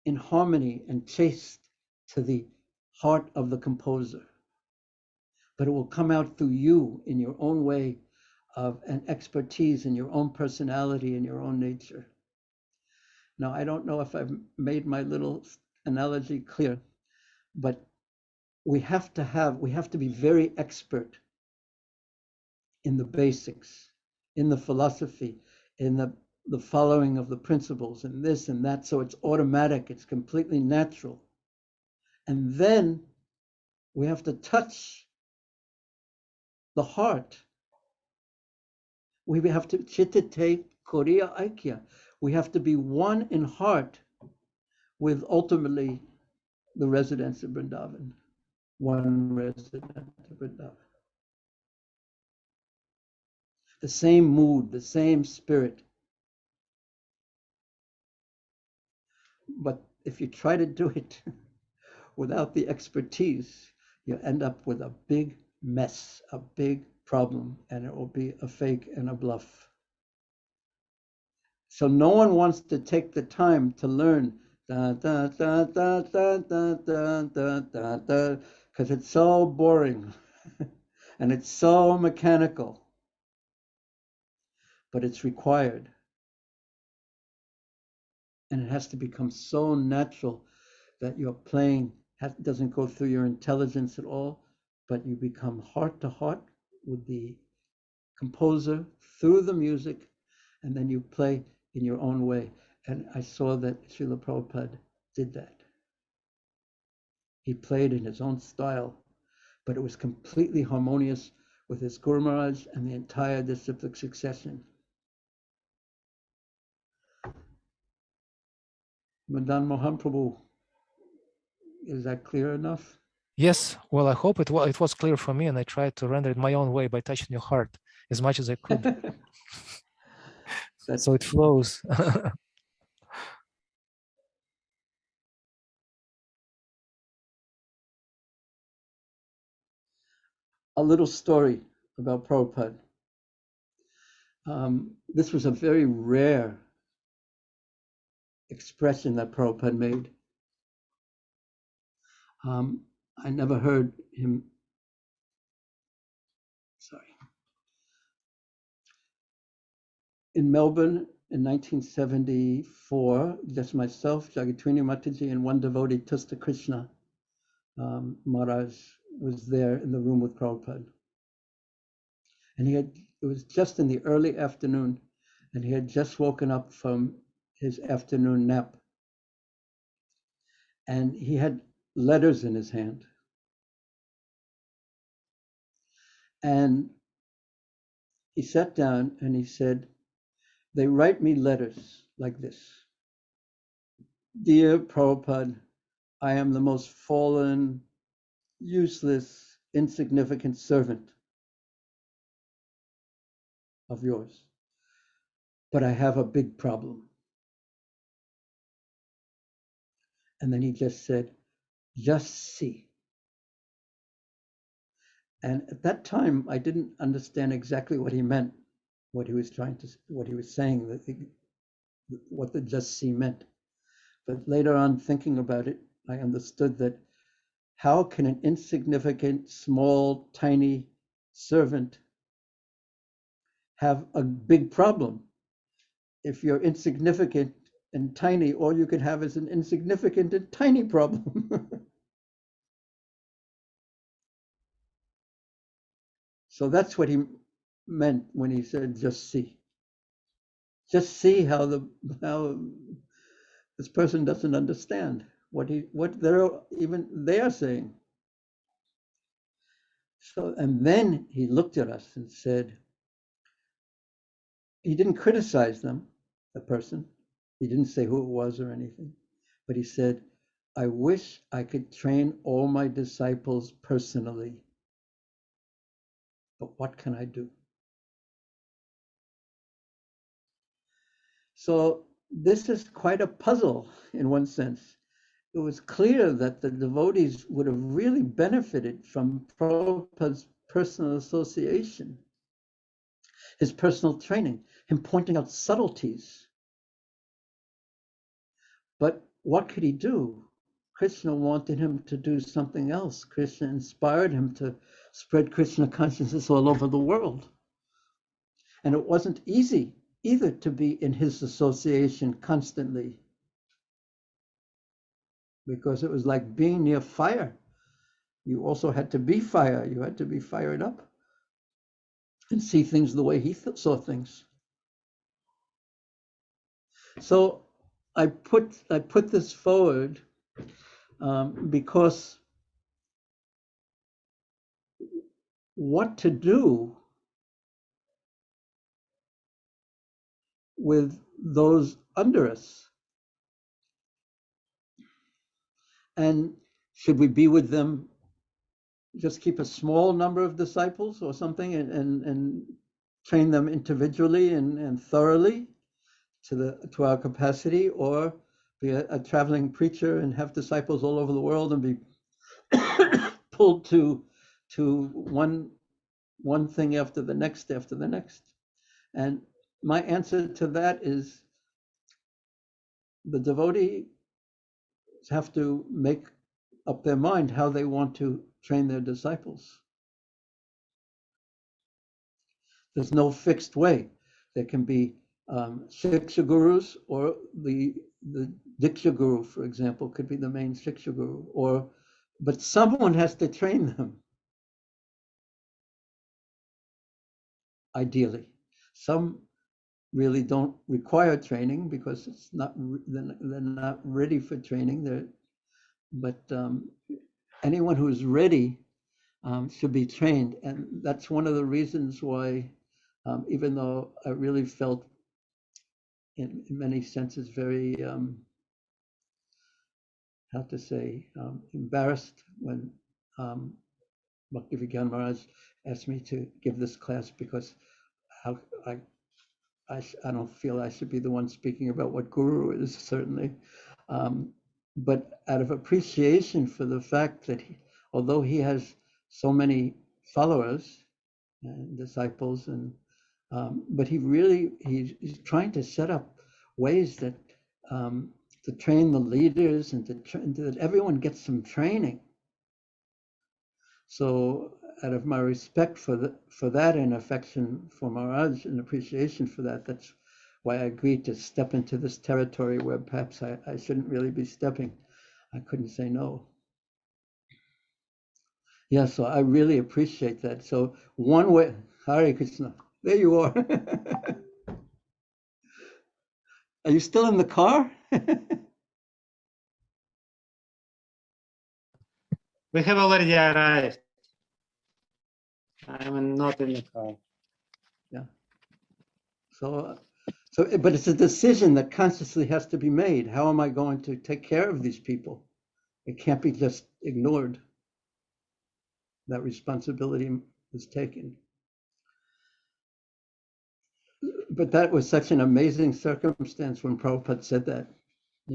in harmony and chaste to the heart of the composer. But it will come out through you in your own way of an expertise in your own personality and your own nature. Now, I don't know if I've made my little analogy clear, but we have to be very expert in the basics, in the philosophy, in the following of the principles, and this and that, so it's automatic, it's completely natural. And then we have to touch the heart. We have to chittite koriya aikya. We have to be one in heart with ultimately the residents of Vrindavan, one resident of Vrindavan. The same mood, the same spirit. But if you try to do it without the expertise, you end up with a big mess, a big problem, and it will be a fake and a bluff. So no one wants to take the time to learn da da da da da da da da da da, because it's so boring and it's so mechanical, but it's required. And it has to become so natural that your playing doesn't go through your intelligence at all, but you become heart to heart with the composer through the music, and then you play in your own way. And I saw that Srila Prabhupada did that. He played in his own style, but it was completely harmonious with his Guru Maharaj and the entire disciplic succession. Madan Mohan Prabhu, is that clear enough? Yes, well, I hope it was clear for me, and I tried to render it my own way by touching your heart as much as I could. So it flows. A little story about Prabhupada. This was a very rare expression that Prabhupada made. I never heard him, in Melbourne in 1974, just myself, Jagatrini Mataji, and one devotee, Tusta Krishna Maharaj, was there in the room with Prabhupada. And it was just in the early afternoon, and he had just woken up from his afternoon nap. And he had letters in his hand. And he sat down and he said, they write me letters like this. Dear Prabhupada, I am the most fallen, useless, insignificant servant of yours. But I have a big problem. And then he just said, just see. And at that time, I didn't understand exactly what he meant, what he was saying, what the just see meant. But later on, thinking about it, I understood that how can an insignificant, small, tiny servant have a big problem? If you're insignificant and tiny, all you can have is an insignificant and tiny problem. So that's what he meant when he said, just see. Just see how this person doesn't understand what they are saying. So, and then he looked at us and said, he didn't criticize them, the person. He didn't say who it was or anything, but he said, I wish I could train all my disciples personally, but what can I do? So this is quite a puzzle in one sense. It was clear that the devotees would have really benefited from Prabhupada's personal association, his personal training, him pointing out subtleties. But what could he do? Krishna wanted him to do something else. Krishna inspired him to spread Krishna consciousness all over the world. And it wasn't easy either to be in his association constantly, because it was like being near fire. You also had to be fire. You had to be fired up and see things the way he saw things. So I put this forward because what to do with those under us, and should we be with them, just keep a small number of disciples or something, and train them individually and thoroughly to our capacity, or be a traveling preacher and have disciples all over the world and be pulled to one thing after the next. And my answer to that is the devotees have to make up their mind how they want to train their disciples. There's no fixed way. There can be Shiksha gurus, or the Diksha guru, for example, could be the main Shiksha guru, but someone has to train them. Ideally, some really don't require training because they're not ready for training. But anyone who's ready should be trained, and that's one of the reasons why, even though I really felt, in many senses, very embarrassed when Bhaktivinoda Maharaj asked me to give this class, because I don't feel I should be the one speaking about what guru is, certainly, but out of appreciation for the fact that although he has so many followers and disciples, but he's trying to set up ways that to train the leaders and that everyone gets some training. So out of my respect for that and affection for Maharaj and appreciation for that, that's why I agreed to step into this territory where perhaps I shouldn't really be stepping. I couldn't say no. Yeah, so I really appreciate that. So one way, Hare Krishna, there you are. Are you still in the car? We have already arrived. I'm not in the car. Yeah. So, but it's a decision that consciously has to be made. How am I going to take care of these people? It can't be just ignored. That responsibility is taken. But that was such an amazing circumstance when Prabhupada said that.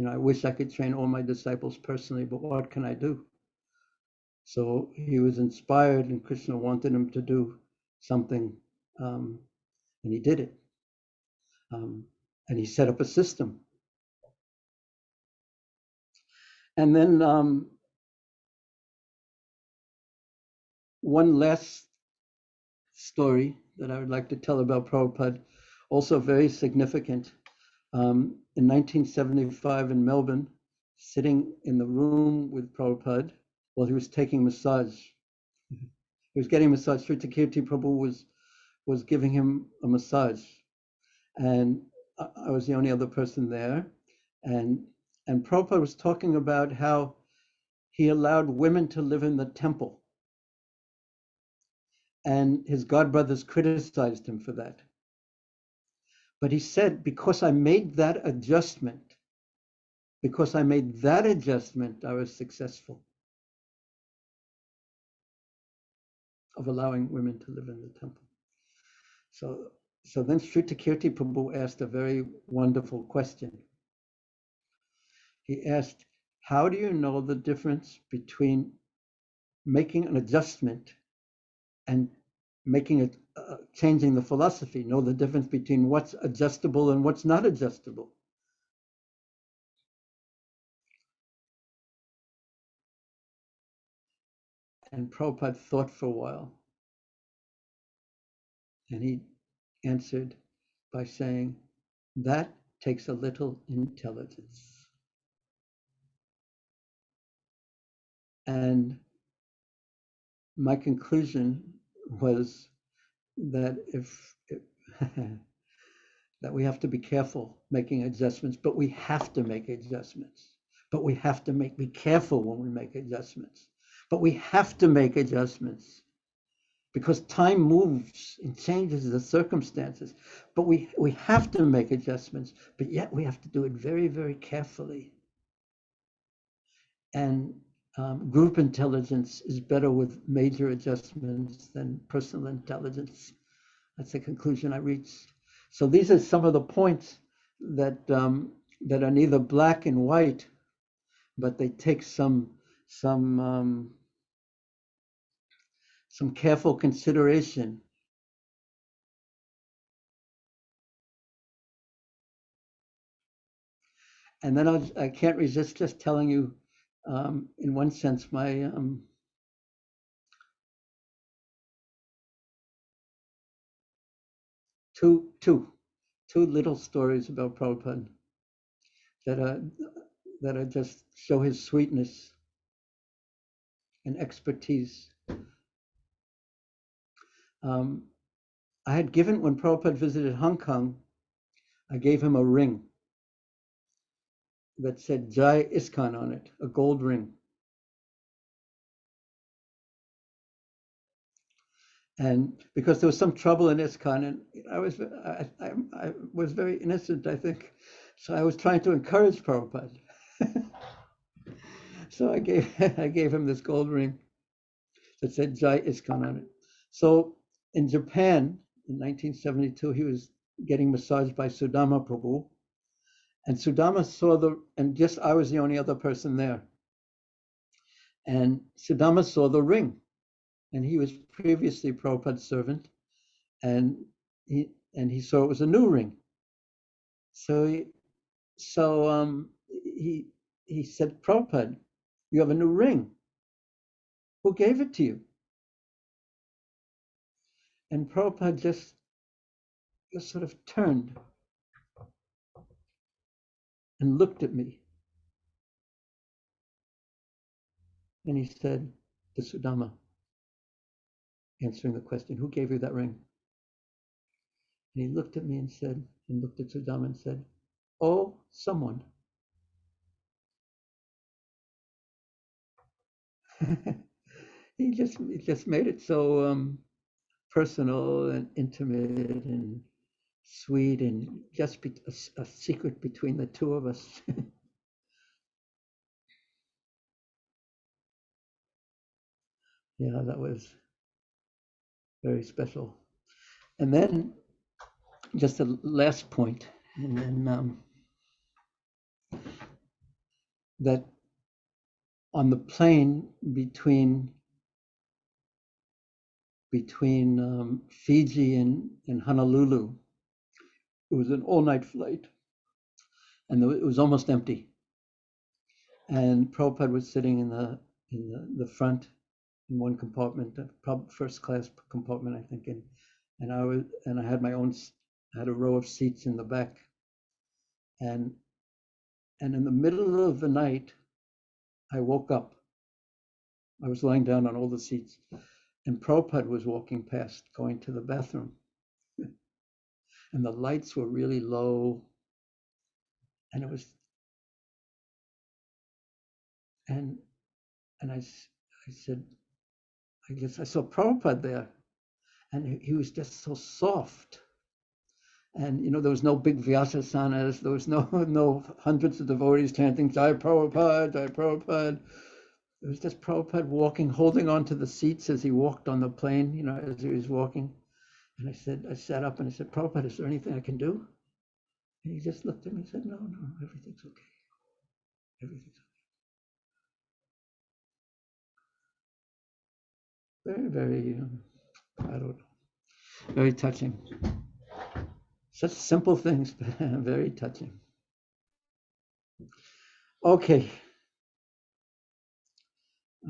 I wish I could train all my disciples personally, but what can I do? So he was inspired, and Krishna wanted him to do something, and he did it. And he set up a system. And then one last story that I would like to tell about Prabhupada, also very significant. In 1975 in Melbourne, sitting in the room with Prabhupada while he was taking massage. He was getting a massage. Sri Kirti Prabhu was giving him a massage, and I was the only other person there. And Prabhupada was talking about how he allowed women to live in the temple, and his godbrothers criticized him for that. But he said, because I made that adjustment, I was successful of allowing women to live in the temple. So then Sri Kirti Prabhu asked a very wonderful question. He asked, how do you know the difference between making an adjustment and changing the philosophy? Know the difference between what's adjustable and what's not adjustable? And Prabhupada thought for a while, and he answered by saying, that takes a little intelligence. And my conclusion was that that we have to be careful making adjustments, but we have to make adjustments. But we have to be careful when we make adjustments. But we have to make adjustments because time moves and changes the circumstances. But we have to make adjustments, but yet we have to do it very, very carefully. And group intelligence is better with major adjustments than personal intelligence. That's the conclusion I reached. So these are some of the points that are neither black and white, but they take some some careful consideration. And then I can't resist just telling you, in one sense, my two little stories about Prabhupada that are just show his sweetness and expertise. I had given, when Prabhupada visited Hong Kong, I gave him a ring that said Jai ISKCON on it, a gold ring. And because there was some trouble in ISKCON, and I was very innocent, I think. So I was trying to encourage Prabhupada. So I gave him this gold ring that said Jai ISKCON on it. So in Japan in 1972, he was getting massaged by Sudama Prabhu, and Sudama saw I was the only other person there. And Sudama saw the ring, and he was previously Prabhupada's servant, and he saw it was a new ring. So he said, Prabhupada, you have a new ring. Who gave it to you? And Prabhupada just sort of turned and looked at me. And he said to Sudama, answering the question, who gave you that ring? And he looked at me and looked at Sudama and said, oh, someone. He just made it so personal and intimate and sweet, and just a secret between the two of us. Yeah, that was very special. And then just a last point, and then that on the plane between Fiji and Honolulu, it was an all-night flight, and it was almost empty. And Prabhupada was sitting in the front in one compartment, probably first class compartment, I think, and I had I had a row of seats in the back, and in the middle of the night, I woke up. I was lying down on all the seats, and Prabhupada was walking past, going to the bathroom, and the lights were really low, and it was, and I said, I guess I saw Prabhupada there, and he was just so soft. And there was no big Vyasasanas, there was no hundreds of devotees chanting Jai Prabhupada, Jai Prabhupada. It was just Prabhupada walking, holding on to the seats as he walked on the plane, as he was walking. And I sat up and I said, Prabhupada, is there anything I can do? And he just looked at me and said, no, everything's okay. Everything's okay. Very, very, I don't know, very touching. Such simple things, but very touching. Okay.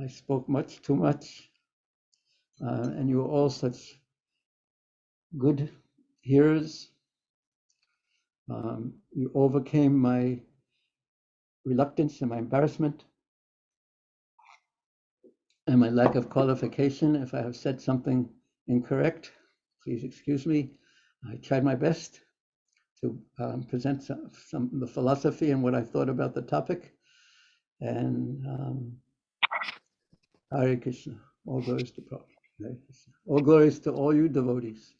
I spoke too much, and you were all such good hearers. You overcame my reluctance and my embarrassment and my lack of qualification. If I have said something incorrect, please excuse me. I tried my best to present some the philosophy and what I thought about the topic. And Hare Krishna. All glories to Prabhupada. Hare Krishna. All glories to all you devotees.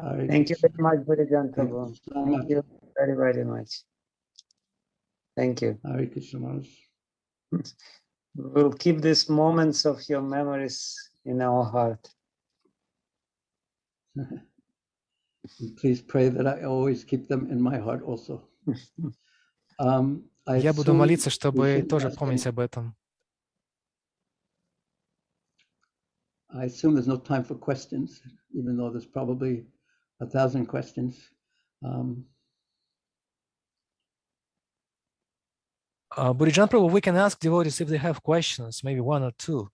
Hare Thank you Krishna. very much, Burijan Thank Prabhu. you so Thank much. you very, very much. Thank you. Hare Krishna Maharaj. We'll keep these moments of your memories in our heart. Please pray that I always keep them in my heart also. Я буду молиться, чтобы тоже помнить об этом. I assume there's no time for questions, even though there's probably 1,000 questions. Burijan Prabhu, we can ask devotees if they have questions, maybe one or two.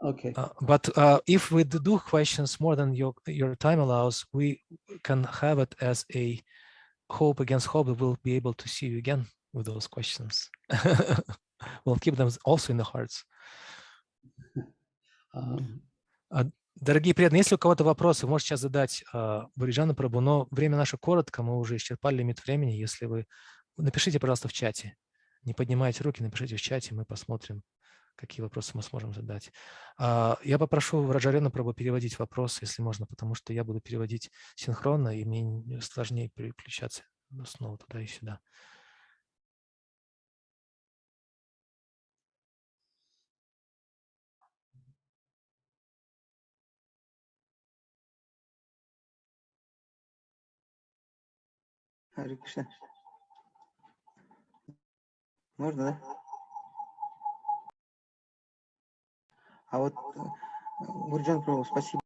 Okay. But if we do questions more than your time allows, we can have it as a hope against hope that we'll be able to see you again with those questions. We'll keep them also in the hearts. Дорогие преданные, если у кого-то вопросы, вы можете сейчас задать Бurijan Prabhu, но время наше коротко, мы уже исчерпали лимит времени. Если вы напишите, пожалуйста, в чате. Не поднимайте руки, напишите в чате, мы посмотрим, какие вопросы мы сможем задать. Я попрошу Раджарена Прабху переводить вопросы, если можно, потому что я буду переводить синхронно, и мне сложнее переключаться снова туда и сюда. Харе Кришна. Можно, да? А вот, Бurijan Prabhu, спасибо.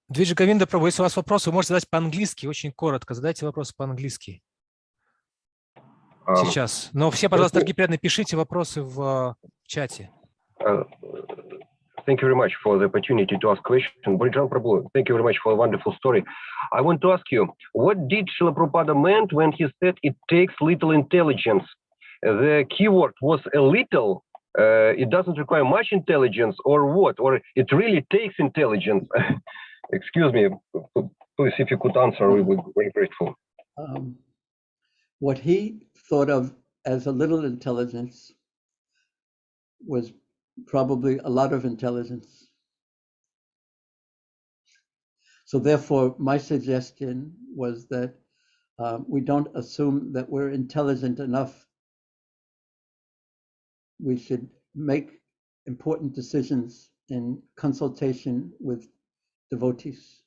Двиджи Говинда Прабху, если у вас вопросы, вы можете задать по-английски, очень коротко. Задайте вопросы по-английски сейчас. Но все, пожалуйста, дорогие преданные, пишите вопросы в чате. Thank you very much for the opportunity to ask questions. Burijan Prabhu, thank you very much for a wonderful story. I want to ask you, what did Srila Prabhupada meant when he said it takes little intelligence? The keyword was a little. It doesn't require much intelligence, or what? Or it really takes intelligence? Excuse me, please, if you could answer, we would be very grateful. What he thought of as a little intelligence was probably a lot of intelligence. So therefore, my suggestion was that we don't assume that we're intelligent enough. We should make important decisions in consultation with devotees.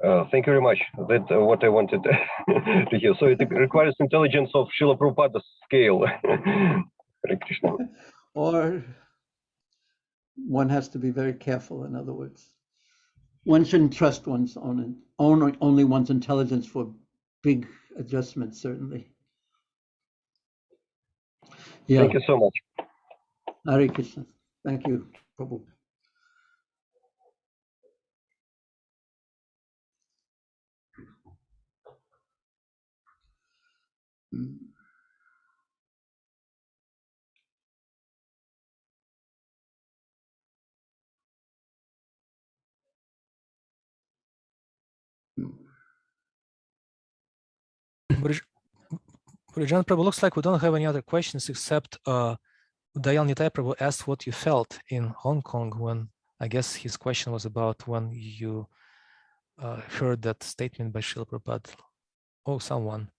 Thank you very much. That's what I wanted to hear. So it requires intelligence of Srila Prabhupada's scale. Hare Krishna. Or one has to be very careful, in other words. One shouldn't trust one's only one's intelligence for big adjustments, certainly. Yeah. Thank you so much. Hare Krishna. Thank you, Prabhu. Burijan Prabhu, looks like we don't have any other questions except Dayal Nitai Prabhu asked what you felt in Hong Kong when, I guess his question was about when you heard that statement by Srila Prabhupada. Oh, someone.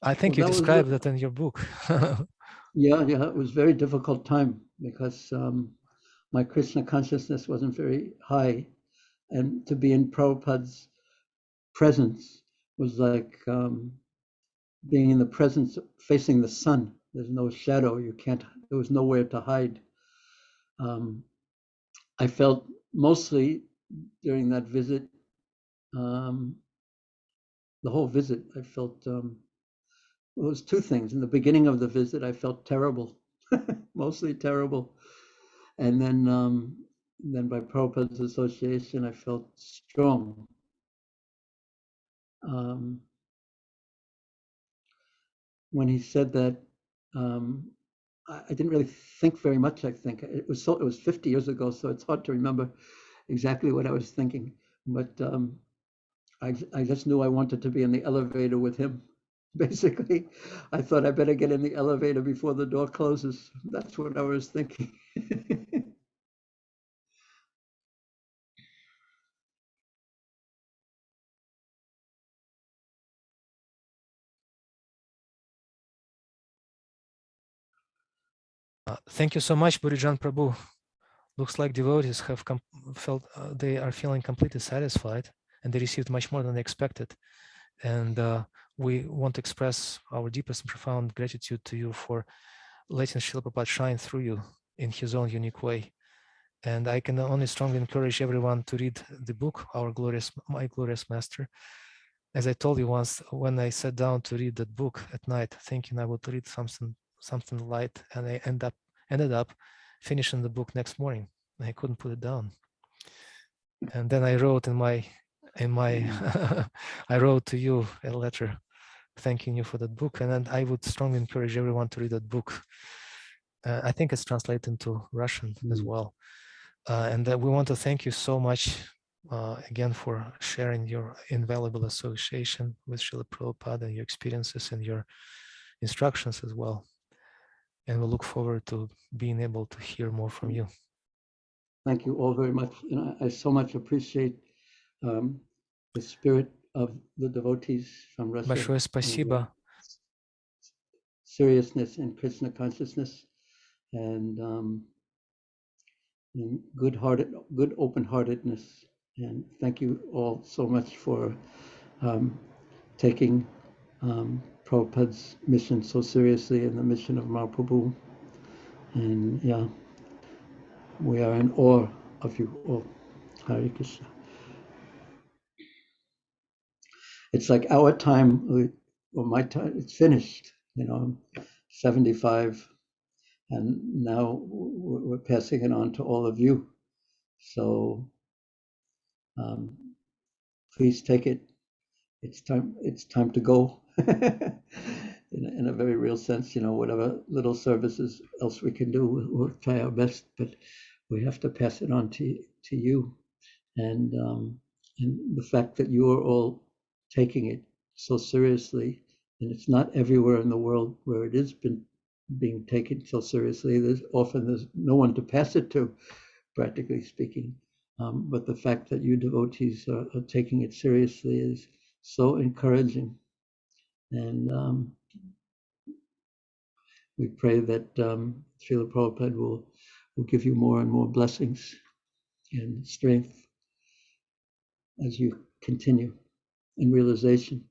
I think you described that in your book. Yeah, it was a very difficult time because my Krishna consciousness wasn't very high, and to be in Prabhupada's presence was like being in the presence, facing the sun. There's no shadow. There was nowhere to hide. I felt mostly during that visit, the whole visit, I felt, well, it was two things. In the beginning of the visit, I felt terrible, mostly terrible. And then by Prabhupada's association, I felt strong. When he said that, I didn't really think very much. I think it was 50 years ago, so it's hard to remember exactly what I was thinking. But I just knew I wanted to be in the elevator with him. Basically, I thought I better get in the elevator before the door closes. That's what I was thinking. Thank you so much, Burijan Prabhu. Looks like devotees have felt they are feeling completely satisfied, and they received much more than they expected. And we want to express our deepest and profound gratitude to you for letting Srila Prabhupada shine through you in his own unique way. And I can only strongly encourage everyone to read the book, My Glorious Master. As I told you once, when I sat down to read that book at night, thinking I would read something light, and I ended up finishing the book next morning. I couldn't put it down. And then I wrote I wrote to you a letter thanking you for that book. And then I would strongly encourage everyone to read that book. I think it's translated into Russian as well. And we want to thank you so much again for sharing your invaluable association with Srila Prabhupada and your experiences and your instructions as well. And we look forward to being able to hear more from you. Thank you all very much. And I so much appreciate the spirit of the devotees from Russia. Большое спасибо. Seriousness in Krishna consciousness and good open-heartedness. And thank you all so much for taking Prabhupada's mission so seriously and the mission of Mahaprabhu. And yeah, we are in awe of you all. Hare Krishna. It's like our time, or my time, it's finished. You know, I'm 75, and now we're passing it on to all of you. So please take it. It's time to go. In a very real sense, you know, whatever little services else we can do, we'll try our best, but we have to pass it on to you. And the fact that you are all taking it so seriously, and it's not everywhere in the world where it is being taken so seriously. There's no one to pass it to, practically speaking. But the fact that you devotees are taking it seriously is so encouraging. And we pray that Srila Prabhupada will give you more and more blessings and strength as you continue in realization.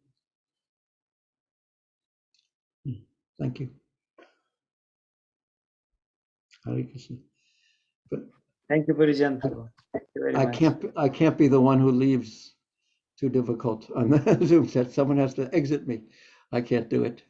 Thank you. Hare Krishna. But Thank you, Burijan Prabhu. Thank you very much. I can't be the one who leaves. Too difficult on the Zoom chat. Someone has to exit me. I can't do it.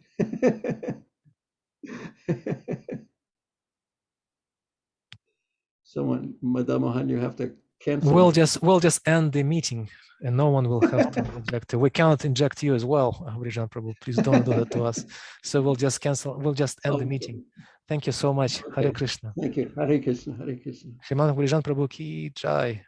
Someone, Madam Mohan, you have to cancel. We'll just end the meeting, and no one will have to inject. We cannot inject you as well, Burijan Prabhu. Please don't do that to us. So we'll just cancel. We'll just end the meeting. Thank you so much. Okay. Hare Krishna. Thank you. Hare Krishna. Hare Krishna. Shriman Burijan Prabhu ki jai.